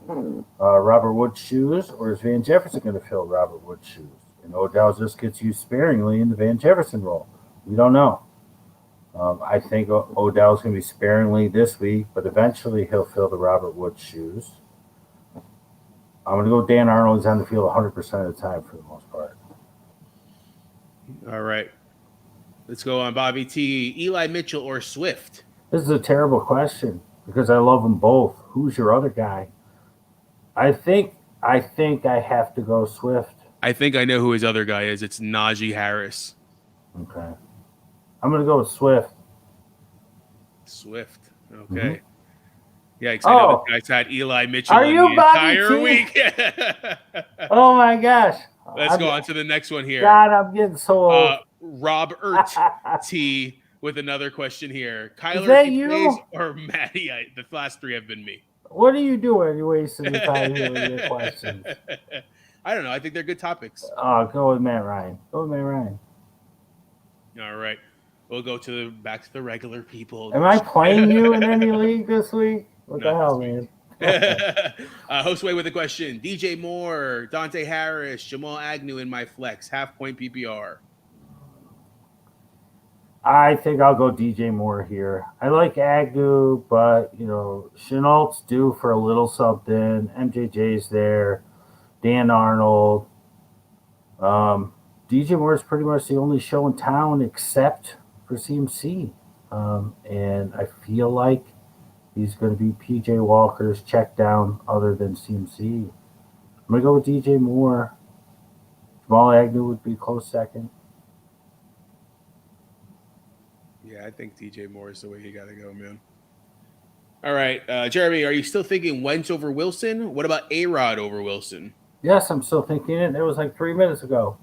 S2: Robert Woods' shoes, or is Van Jefferson going to fill Robert Woods' shoes? And Odell just gets used sparingly in the Van Jefferson role. We don't know. I think Odell's going to be sparingly this week, but eventually he'll fill the Robert Woods' shoes. I'm going to go Dan Arnold. He's on the field 100% of the time for the most part.
S1: All right. Let's go on Bobby T. Eli Mitchell or Swift?
S2: This is a terrible question because I love them both. Who's your other guy? I think I have to go Swift.
S1: I think I know who his other guy is. It's Najee Harris.
S2: Okay. I'm going to go with Swift.
S1: Swift. Okay.
S2: Mm-hmm.
S1: Yeah, because I know the guys had Eli Mitchell
S2: Are
S1: in
S2: you
S1: the
S2: Bobby
S1: entire
S2: T?
S1: week.
S2: Oh, my gosh.
S1: Let's go on to the next one here.
S2: God, I'm getting so old.
S1: Robert T with another question here. Kyler,
S2: is that
S1: if he
S2: you?
S1: plays, or Matty? The last three have been me.
S2: What are you doing? You're wasting the time here with your questions.
S1: I don't know. I think they're good topics.
S2: Go with Matt Ryan. Go with Matt Ryan.
S1: All right. We'll go back to the regular people.
S2: Am I playing you in any league this week? What the hell, man?
S1: Hostway with a question. DJ Moore, Dante Harris, Jamal Agnew in my flex. Half-point PPR.
S2: I think I'll go DJ Moore here. I like Agnew, but, you know, Chenault's due for a little something. MJJ's there. Dan Arnold. DJ Moore is pretty much the only show in town except for CMC. And I feel like he's going to be PJ Walker's check down other than CMC. I'm going to go with DJ Moore. Jamal Agnew would be close second.
S1: Yeah, I think DJ Moore is the way you got to go, man. All right. Jeremy, are you still thinking Wentz over Wilson? What about A-Rod over Wilson?
S2: Yes, I'm still thinking it. It was like 3 minutes ago.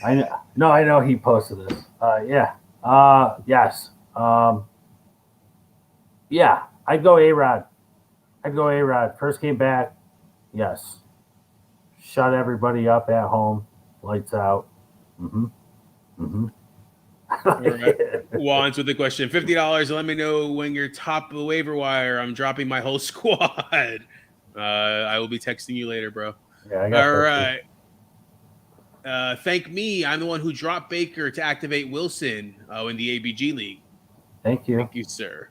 S2: I know. No, I know he posted this. Yeah. Yes. Yeah, I'd go A-Rod. First game back. Yes. Shut everybody up at home. Lights out.
S1: All right. Wands with the question. $50. Let me know when you're top of the waiver wire. I'm dropping my whole squad. I will be texting you later, bro.
S2: Yeah, I got
S1: all right. Thank me. I'm the one who dropped Baker to activate Wilson in the ABG League.
S2: Thank you.
S1: Thank you, sir.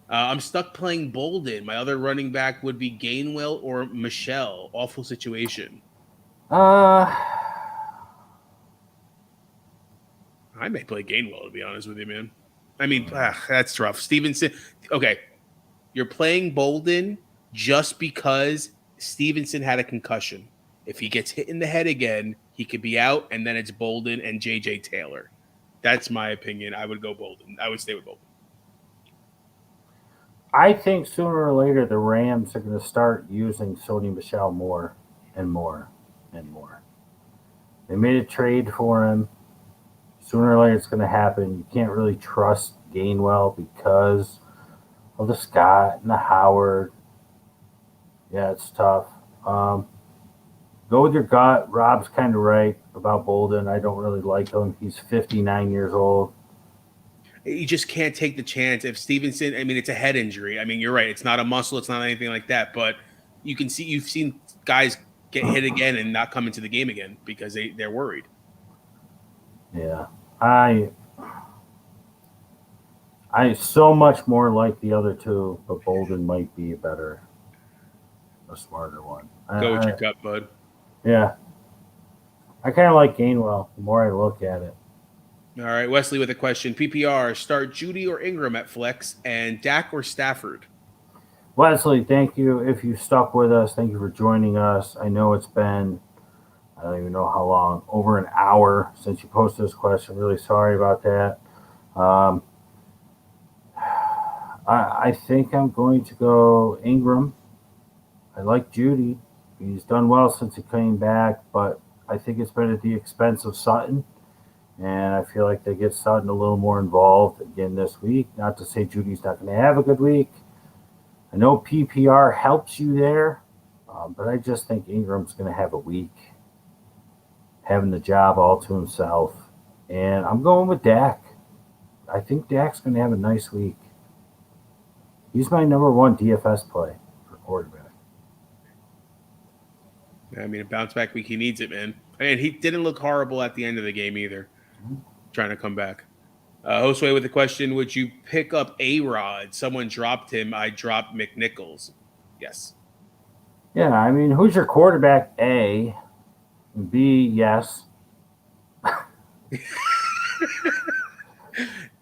S1: I'm stuck playing Bolden. My other running back would be Gainwell or Michelle. Awful situation. I may play Gainwell, to be honest with you, man. I mean, that's rough. Stevenson. Okay. You're playing Bolden just because Stevenson had a concussion. If he gets hit in the head again, he could be out, and then it's Bolden and J.J. Taylor. That's my opinion. I would go Bolden. I would stay with Bolden.
S2: I think sooner or later the Rams are going to start using Sony Michel more and more and more. They made a trade for him. Sooner or later it's going to happen. You can't really trust Gainwell because of the Scott and the Howard. Yeah, it's tough. Go with your gut. Rob's kind of right about Bolden. I don't really like him. He's 59 years old.
S1: You just can't take the chance. If Stevenson, I mean, it's a head injury. I mean, you're right. It's not a muscle. It's not anything like that. But you've seen guys get hit again and not come into the game again because they're worried.
S2: Yeah. I so much more like the other two, but Bolden might be a smarter one.
S1: Go with your gut, bud.
S2: Yeah. I kind of like Gainwell the more I look at it.
S1: All right, Wesley with a question. PPR, start Judy or Ingram at flex and Dak or Stafford?
S2: Wesley, thank you. If you stuck with us, thank you for joining us. I know it's been, I don't even know how long, over an hour since you posted this question. Really sorry about that. I think I'm going to go Ingram. I like Judy. He's done well since he came back, but I think it's been at the expense of Sutton. And I feel like they get Sutton a little more involved again this week. Not to say Judy's not going to have a good week. I know PPR helps you there, but I just think Ingram's going to have a week, having the job all to himself. And I'm going with Dak. I think Dak's going to have a nice week. He's my number one DFS play for quarterback.
S1: I mean, a bounce back week, he needs it, man. And he didn't look horrible at the end of the game either, trying to come back. Josue with a question, would you pick up A-Rod? Someone dropped him. I dropped McNichols. Yes.
S2: Yeah, I mean, who's your quarterback? A. B, yes.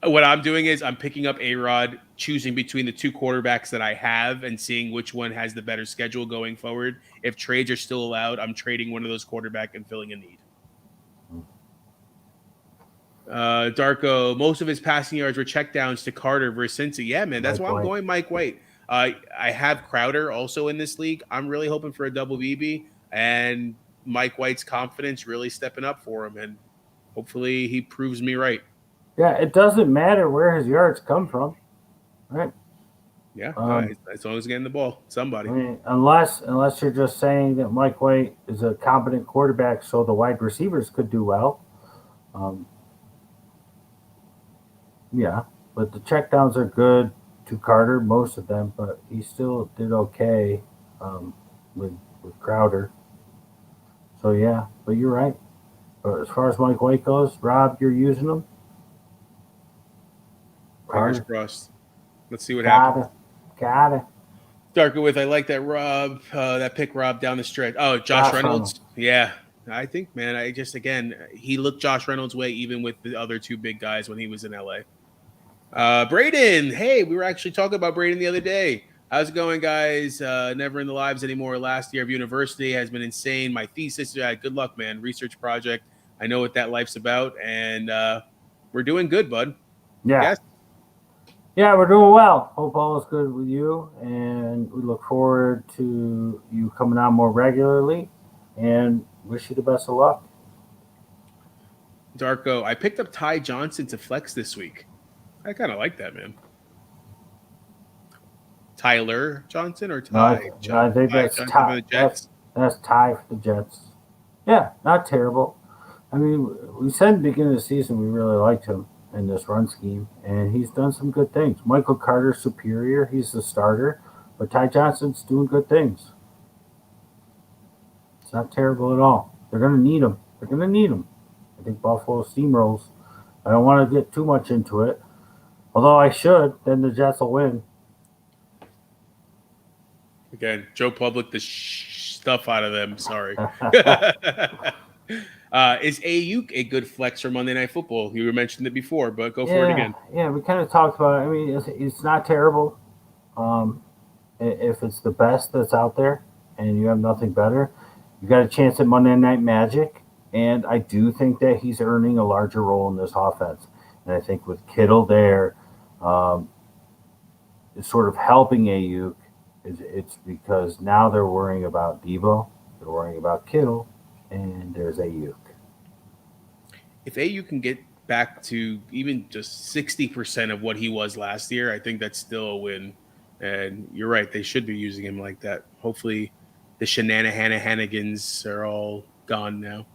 S1: What I'm doing is I'm picking up A-Rod, choosing between the two quarterbacks that I have and seeing which one has the better schedule going forward. If trades are still allowed, I'm trading one of those quarterback and filling a need. Darko, most of his passing yards were checkdowns to Carter versus Cincy. Yeah, man, that's why I'm going Mike White. I have Crowder also in this league. I'm really hoping for a double BB, and Mike White's confidence really stepping up for him, and hopefully he proves me right.
S2: Yeah, it doesn't matter where his yards come from, right?
S1: Yeah, as long as he's getting the ball, somebody.
S2: I mean, unless you're just saying that Mike White is a competent quarterback, so the wide receivers could do well. Yeah, but the checkdowns are good to Carter, most of them, but he still did okay with Crowder. So yeah, but you're right. But as far as Mike White goes, Rob, you're using him.
S1: Fingers crossed. Let's see what happens.
S2: Got it.
S1: Darker with, I like that Rob, that pick Rob down the stretch. Oh, Josh Reynolds. Yeah. I think, man, he looked Josh Reynolds' way even with the other two big guys when he was in LA. Braden, hey, we were actually talking about Braden the other day. How's it going, guys? Never in the lives anymore. Last year of university has been insane. My thesis, good luck, man. Research project. I know what that life's about, and we're doing good, bud.
S2: Yeah.
S1: Yes?
S2: Yeah, we're doing well. Hope all is good with you, and we look forward to you coming on more regularly, and wish you the best of luck.
S1: Darko, I picked up Ty Johnson to flex this week. I kind of like that, man. Tyler Johnson or Ty?
S2: No, I think that's Ty. That's Ty for the Jets. Yeah, not terrible. I mean, we said at the beginning of the season we really liked him in this run scheme, and he's done some good things. Michael Carter's superior. He's the starter, but Ty Johnson's doing good things. It's not terrible at all. They're going to need him. I think Buffalo steamrolls. I don't want to get too much into it. Although I should, then the Jets will win.
S1: Again, Joe Public the stuff out of them. Sorry. Is Ayuk a good flex for Monday Night Football? You mentioned it before, but go for it again.
S2: Yeah, we kind of talked about it. I mean, it's not terrible. If it's the best that's out there and you have nothing better, you got a chance at Monday Night Magic. And I do think that he's earning a larger role in this offense. And I think with Kittle there, it's sort of helping Ayuk. It's because now they're worrying about Debo, they're worrying about Kittle, and there's Ayuk.
S1: If Ayuk can get back to even just 60% of what he was last year, I think that's still a win. And you're right, they should be using him like that. Hopefully the Hanigans are all gone now.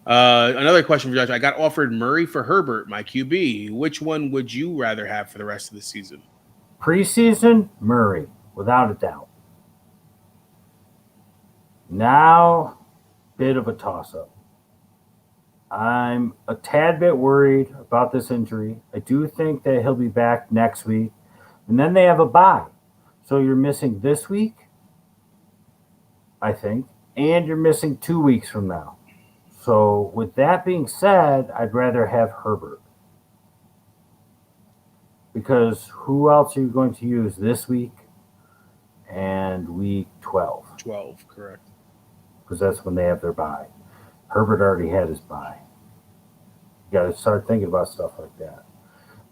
S1: Another question for Josh. I got offered Murray for Herbert, my QB. Which one would you rather have for the rest of the season?
S2: Preseason, Murray, without a doubt. Now, bit of a toss-up. I'm a tad bit worried about this injury. I do think that he'll be back next week. And then they have a bye. So you're missing this week, I think, and you're missing 2 weeks from now. So with that being said, I'd rather have Herbert. Because who else are you going to use this week and week 12?
S1: 12, correct.
S2: Because that's when they have their bye. Herbert already had his bye. You got to start thinking about stuff like that.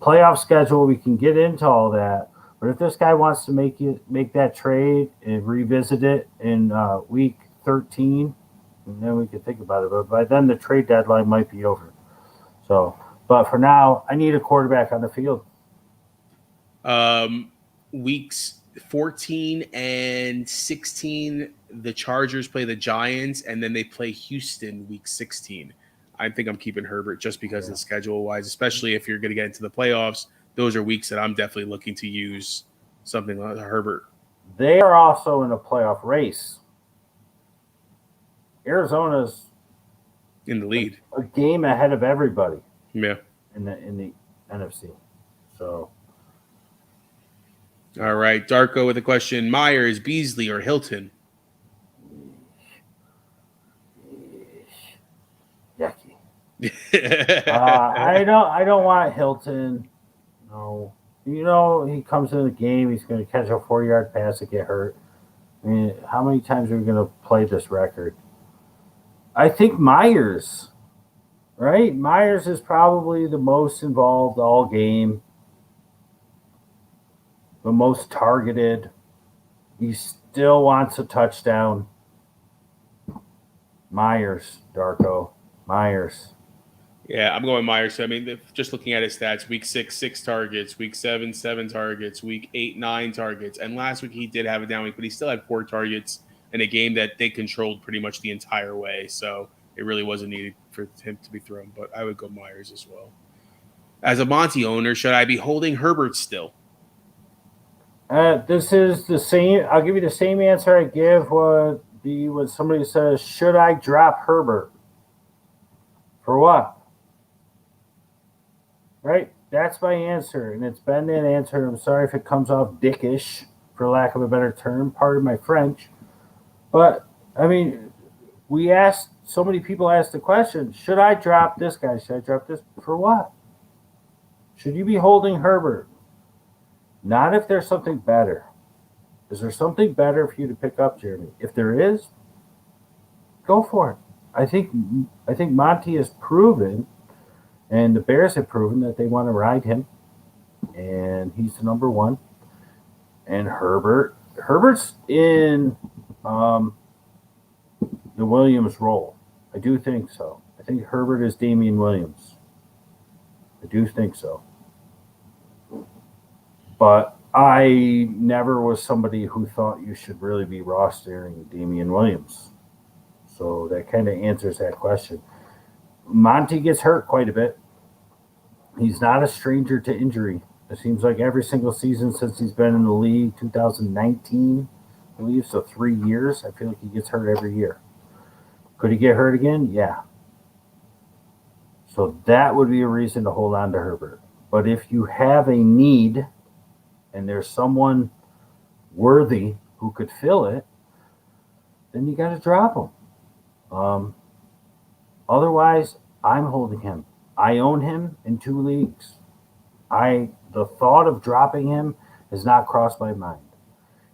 S2: Playoff schedule, we can get into all that. But if this guy wants to make that trade and revisit it in week 13, then we could think about it. But by then, the trade deadline might be over. So, but for now, I need a quarterback on the field.
S1: Weeks 14 and 16, the Chargers play the Giants, and then they play Houston week 16. I think I'm keeping Herbert just because of schedule-wise, especially if you're going to get into the playoffs. Those are weeks that I'm definitely looking to use something like Herbert.
S2: They are also in a playoff race. Arizona's
S1: in the lead,
S2: a game ahead of everybody.
S1: Yeah,
S2: in the NFC. So,
S1: all right, Darko with a question: Myers, Beasley, or Hilton?
S2: Yucky. I don't want Hilton. No, he comes in the game. He's going to catch a 4-yard pass and get hurt. I mean, how many times are we going to play this record? I think Myers, right? Myers is probably the most involved all game, the most targeted. He still wants a touchdown. Myers, Darko. Myers.
S1: Yeah, I'm going Myers. I mean, just looking at his stats, week 6, 6 targets, week 7, 7 targets, week 8, 9 targets. And last week he did have a down week, but he still had 4 targets in a game that they controlled pretty much the entire way. So it really wasn't needed for him to be thrown. But I would go Myers as well. As a Monty owner, should I be holding Herbert still?
S2: This is the same. I'll give you the same answer I give when somebody says, should I drop Herbert? For what? Right? That's my answer. And it's been that answer. I'm sorry if it comes off dickish, for lack of a better term. Pardon my French. But, I mean, so many people ask the question, should I drop this guy? Should I drop this? For what? Should you be holding Herbert? Not if there's something better. Is there something better for you to pick up, Jeremy? If there is, go for it. I think Monty has proven, and the Bears have proven that they want to ride him, and he's the number one. And Herbert's in the Williams role. I do think so. I think Herbert is Damian Williams. I do think so. But I never was somebody who thought you should really be rostering Damian Williams. So that kind of answers that question. Monty gets hurt quite a bit. He's not a stranger to injury. It seems like every single season since he's been in the league, 2019, I believe, so 3 years, I feel like he gets hurt every year. Could he get hurt again? Yeah. So that would be a reason to hold on to Herbert. But if you have a need and there's someone worthy who could fill it, then you got to drop him. Otherwise, I'm holding him. I own him in 2 leagues. The thought of dropping him has not crossed my mind.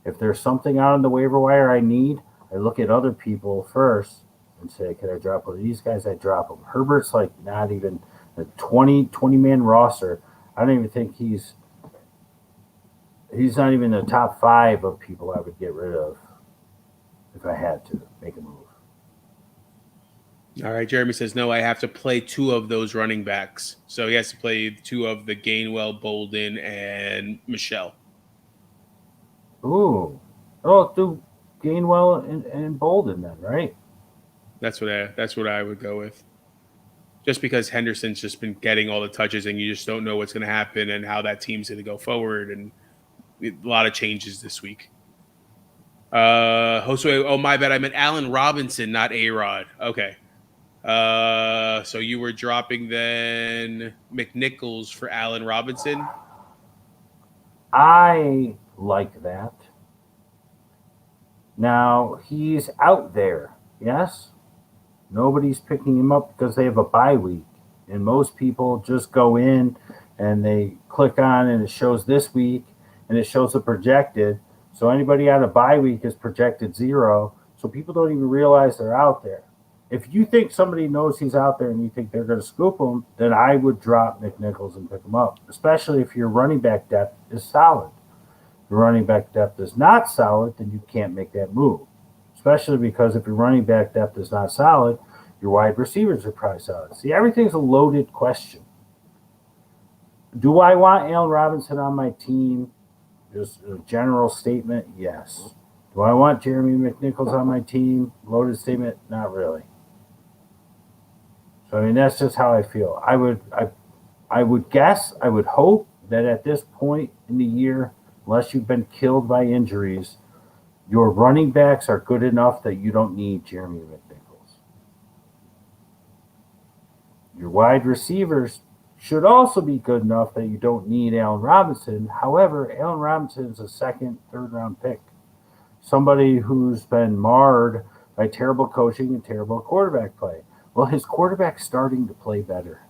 S2: If there's something out on the waiver wire I need, I look at other people first and say, can I drop one of these guys? I drop them. Herbert's like not even a 20-man roster. I don't even think he's not even the top 5 of people I would get rid of if I had to make a move.
S1: All right, Jeremy says, no, I have to play 2 of those running backs. So he has to play 2 of the Gainwell, Bolden, and Michelle.
S2: Ooh. Oh, do Gainwell and Bolden then, right?
S1: That's what I would go with. just because Henderson's just been getting all the touches and you just don't know what's going to happen and how that team's going to go forward. And a lot of changes this week. Josue, oh, my bad. I meant Allen Robinson, not A-Rod. Okay. So you were dropping then McNichols for Allen Robinson?
S2: I like that. Now, he's out there, yes? Nobody's picking him up because they have a bye week. And most people just go in and they click on and it shows this week and it shows the projected. So anybody out of bye week is projected 0. So people don't even realize they're out there. If you think somebody knows he's out there and you think they're going to scoop him, then I would drop McNichols and pick him up, especially if your running back depth is solid. If your running back depth is not solid, then you can't make that move, especially because if your running back depth is not solid, your wide receivers are probably solid. See, everything's a loaded question. Do I want Allen Robinson on my team? Just a general statement, yes. Do I want Jeremy McNichols on my team? Loaded statement, not really. So I mean, that's just how I feel. I would guess, I would hope that at this point in the year, unless you've been killed by injuries, your running backs are good enough that you don't need Jeremy McNichols. Your wide receivers should also be good enough that you don't need Allen Robinson. However, Allen Robinson is a second, third round pick. Somebody who's been marred by terrible coaching and terrible quarterback play. Well, his quarterback's starting to play better.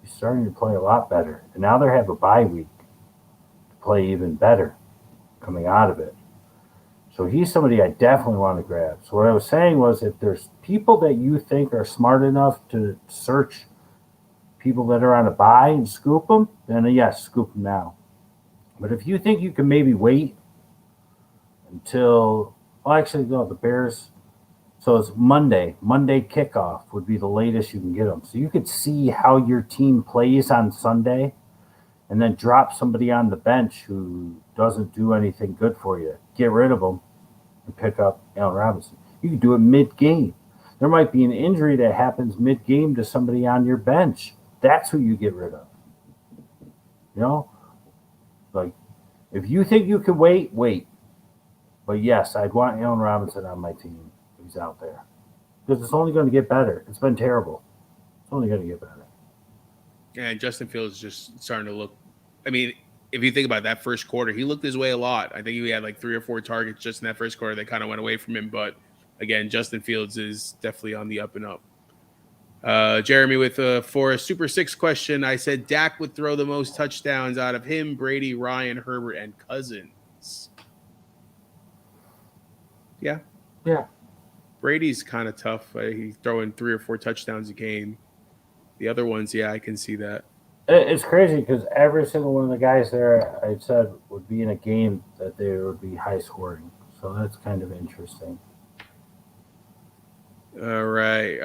S2: He's starting to play a lot better. And now they have a bye week to play even better coming out of it. So he's somebody I definitely want to grab. So what I was saying was if there's people that you think are smart enough to search people that are on a bye and scoop them, then yes, scoop them now. But if you think you can maybe wait until, well, actually, no, the Bears, so it's Monday kickoff would be the latest you can get them. So you could see how your team plays on Sunday and then drop somebody on the bench who doesn't do anything good for you. Get rid of them and pick up Allen Robinson. You can do it mid-game. There might be an injury that happens mid-game to somebody on your bench. That's who you get rid of. You know? Like, if you think you can wait, wait. But yes, I'd want Allen Robinson on my team if he's out there. Because it's only going to get better. It's been terrible. It's only going to get better.
S1: Yeah, and Justin Fields is just starting to look. I mean, if you think about that first quarter, he looked his way a lot. I think he had like 3 or 4 targets just in that first quarter that kind of went away from him. But again, Justin Fields is definitely on the up and up. Jeremy with for a Super 6 question, I said Dak would throw the most touchdowns out of him, Brady, Ryan, Herbert, and Cousins. Yeah. Brady's kind of tough. He's throwing 3 or 4 touchdowns a game. The other ones, yeah, I can see that.
S2: It's crazy because every single one of the guys there I said would be in a game that they would be high scoring. So that's kind of interesting.
S1: All right.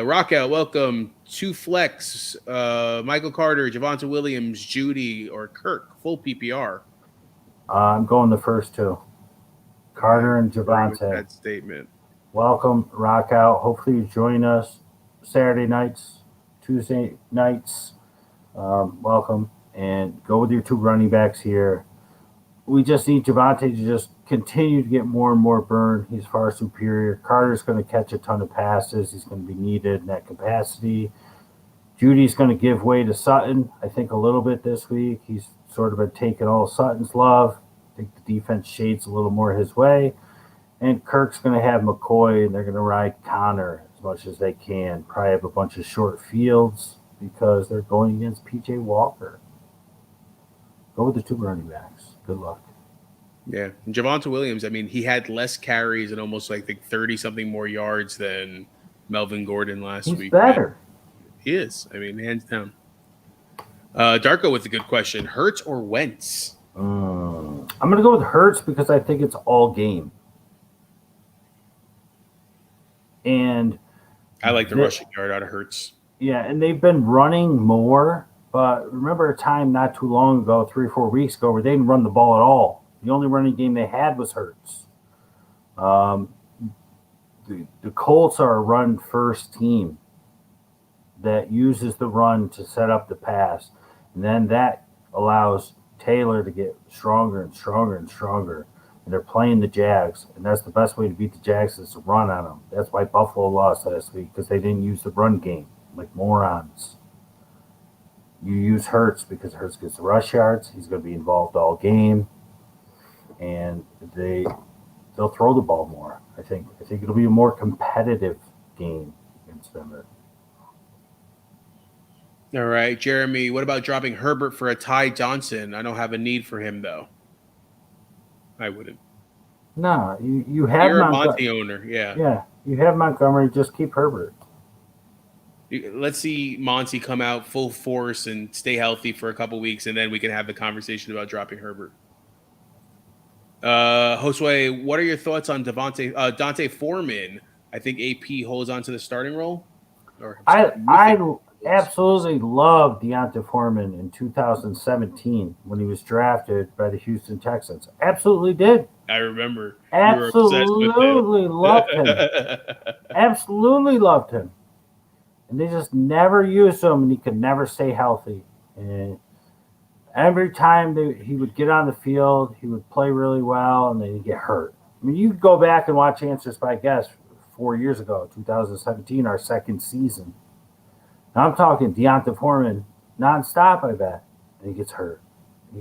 S1: Rockout, welcome to Flex. Michael Carter, Javonte Williams, Judy, or Kirk, full PPR.
S2: I'm going the first 2. Carter and Javonte.
S1: That statement.
S2: Welcome, Rockout. Hopefully you join us Saturday nights, Tuesday nights. Welcome. And go with your 2 running backs here. We just need Javonte to just continue to get more and more burn. He's far superior. Carter's going to catch a ton of passes. He's going to be needed in that capacity. Judy's going to give way to Sutton, I think, a little bit this week. He's sort of been taking all Sutton's love. I think the defense shades a little more his way. And Kirk's going to have McCoy, and they're going to ride Connor as much as they can. Probably have a bunch of short fields because they're going against P.J. Walker. Go with the 2 running backs. Good luck.
S1: Yeah. And Javonte Williams, I mean, he had less carries and almost like 30-something more yards than Melvin Gordon last week.
S2: He's better.
S1: He is. I mean, hands down. Darko with a good question. Hurts or Wentz?
S2: I'm going to go with Hurts because I think it's all game. And
S1: I like the rushing yard out of Hurts.
S2: Yeah, and they've been running more. But remember a time not too long ago, 3 or 4 weeks ago, where they didn't run the ball at all. The only running game they had was Hurts. The Colts are a run-first team. that uses the run to set up the pass. And then that allows Taylor to get stronger and stronger and stronger. And they're playing the Jags, and that's the best way to beat the Jags is to run on them. That's why Buffalo lost last week, because they didn't use the run game like morons. You use Hurts because Hurts gets the rush yards. He's going to be involved all game, and they'll throw the ball more. I think it'll be a more competitive game against them.
S1: All right, Jeremy, what about dropping Herbert for a Ty Johnson? I don't have a need for him, though. I wouldn't.
S2: No, you have
S1: You're a Monty owner, yeah.
S2: Yeah, you have Montgomery. Just keep Herbert.
S1: Let's see Monty come out full force and stay healthy for a couple weeks, and then we can have the conversation about dropping Herbert. Josue, what are your thoughts on Dante Foreman? I think AP holds on to the starting role.
S2: I absolutely loved Deonta Foreman in 2017 when he was drafted by the Houston Texans. Absolutely did.
S1: I remember.
S2: Absolutely loved him. Absolutely loved him. And they just never used him, and he could never stay healthy. And every time he would get on the field, he would play really well, and then he'd get hurt. I mean, you could go back and watch Answers by Guess 4 years ago, 2017, our second season. Now I'm talking Deonta Foreman nonstop, I bet. And he gets hurt. He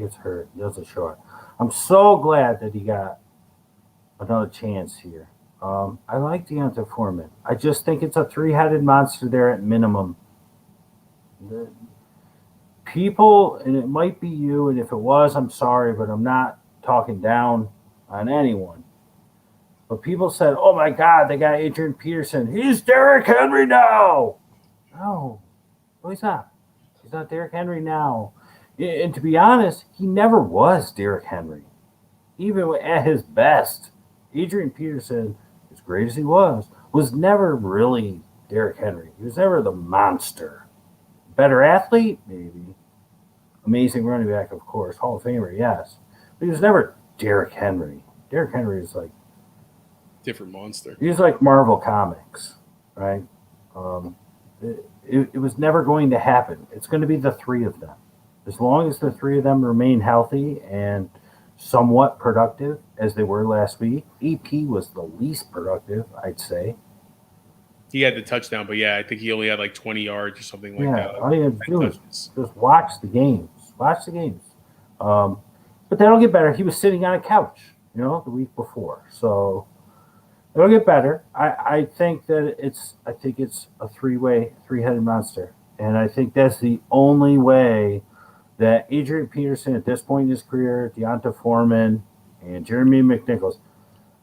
S2: doesn't show up. I'm so glad that he got another chance here. I like Deonta Foreman. I just think it's a three-headed monster there at minimum. The people, and it might be you, and if it was, I'm sorry, but I'm not talking down on anyone. But people said, oh my God, they got Adrian Peterson. He's Derrick Henry now. No, he's not. He's not Derrick Henry now. And to be honest, he never was Derrick Henry. Even at his best, Adrian Peterson, as great as he was never really Derrick Henry. He was never the monster. Better athlete? Maybe. Amazing running back, of course. Hall of Famer, yes. But he was never Derrick Henry. Derrick Henry is like...
S1: different monster.
S2: He was like Marvel Comics, right? It was never going to happen. It's going to be the three of them. As long as the three of them remain healthy and somewhat productive, as they were last week. EP was the least productive, I'd say.
S1: He had the touchdown, but yeah, I think he only had like 20 yards or something like that.
S2: All you have to do is just watch the games. Watch the games. But that'll get better. He was sitting on a couch, the week before. So it'll get better. I think it's a three-headed monster. And I think that's the only way that Adrian Peterson at this point in his career, Deonta Foreman, and Jeremy McNichols.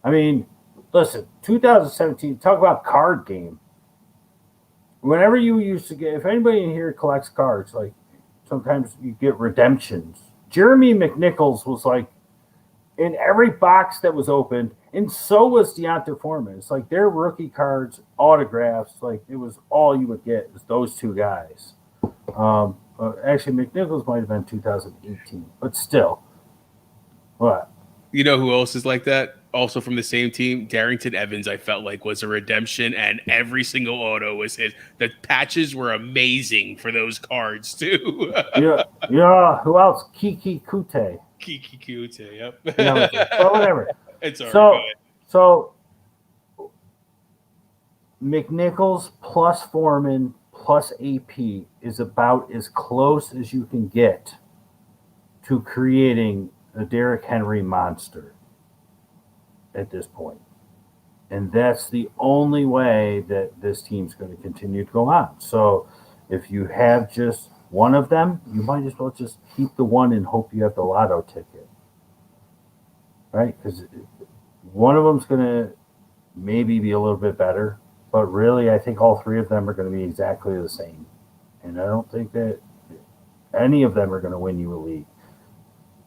S2: I mean, listen, 2017, talk about card game. Whenever you used to get, if anybody in here collects cards, like sometimes you get redemptions. Jeremy McNichols was like in every box that was opened, and so was Deonta Foreman. It's like their rookie cards, autographs, like it was all you would get was those two guys. Actually, McNichols might have been 2018, but still. What?
S1: You know who else is like that? Also from the same team, Darrington Evans, I felt like was a redemption, and every single auto was his. The patches were amazing for those cards, too.
S2: yeah. Who else? Kiki Kute.
S1: Yep.
S2: But whatever.
S1: It's all right.
S2: So, McNichols plus Foreman plus AP is about as close as you can get to creating a Derrick Henry monster at this point. And that's the only way that this team's going to continue to go on. So if you have just one of them, you might as well just keep the one and hope you have the lotto ticket. Right? Because one of them's going to maybe be a little bit better. But really, I think all three of them are going to be exactly the same. And I don't think that any of them are going to win you a league.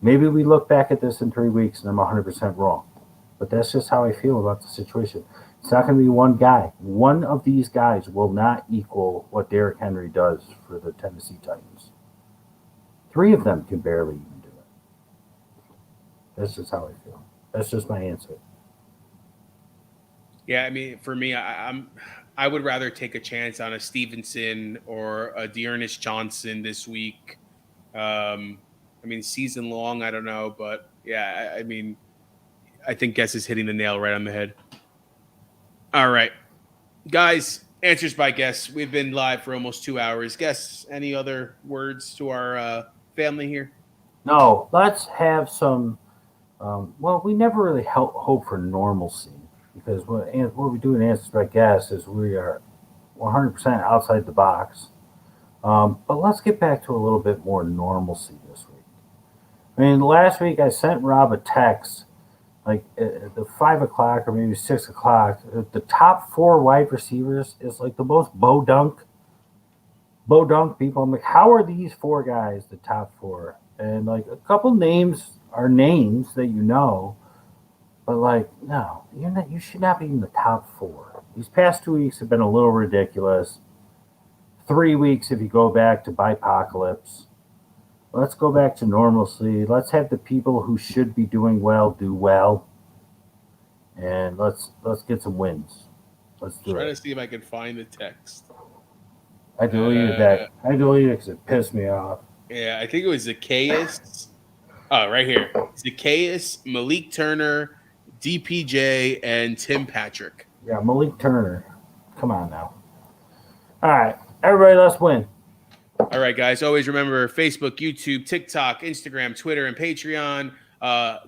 S2: Maybe we look back at this in 3 weeks and I'm 100% wrong. But that's just how I feel about the situation. It's not going to be one guy. One of these guys will not equal what Derrick Henry does for the Tennessee Titans. Three of them can barely even do it. That's just how I feel. That's just my answer.
S1: Yeah, I mean, for me, I'm I would rather take a chance on a Stevenson or a Dearness Johnson this week. I mean, season long, I don't know, but yeah, I mean, I think Guess is hitting the nail right on the head. All right, guys, answers by Guess. We've been live for almost 2 hours. Guess, any other words to our family here?
S2: No, let's have some. Well, we never really hope for normalcy because what we do in Answers by Guess is we are 100% outside the box. But let's get back to a little bit more normalcy this week. I mean, last week I sent Rob a text like at the 5 o'clock or maybe 6 o'clock. The top 4 wide receivers is like the most Bo Dunk people. I'm like, how are these 4 guys the top 4? And like a couple names are names that you know, but like no, you should not be in the top 4. These past 2 weeks have been a little ridiculous. 3 weeks if you go back to Bipocalypse. Let's go back to normalcy. Let's have the people who should be doing well do well, and let's get some wins. Let's do
S1: Try
S2: it.
S1: to see if I can find the text.
S2: I deleted that. I deleted it because it pissed me off.
S1: Yeah, I think it was Zacchaeus. Oh, right here. Zacchaeus, Malik Turner, DPJ, and Tim Patrick.
S2: Yeah, Malik Turner. Come on now. All right, everybody, let's win.
S1: All right, guys. Always remember Facebook, YouTube, TikTok, Instagram, Twitter, and Patreon.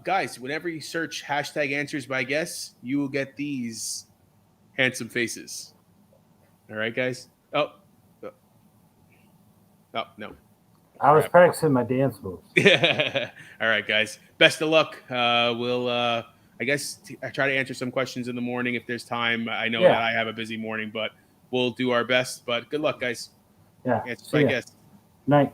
S1: Guys, whenever you search hashtag Answers by Guess, you will get these handsome faces. All right, guys. Oh no.
S2: I was practicing my dance moves.
S1: All right, guys. Best of luck. We'll, I guess, I try to answer some questions in the morning if there's time. I know that I have a busy morning, but we'll do our best. But good luck, guys.
S2: Yeah.
S1: Answers by Guess.
S2: Night.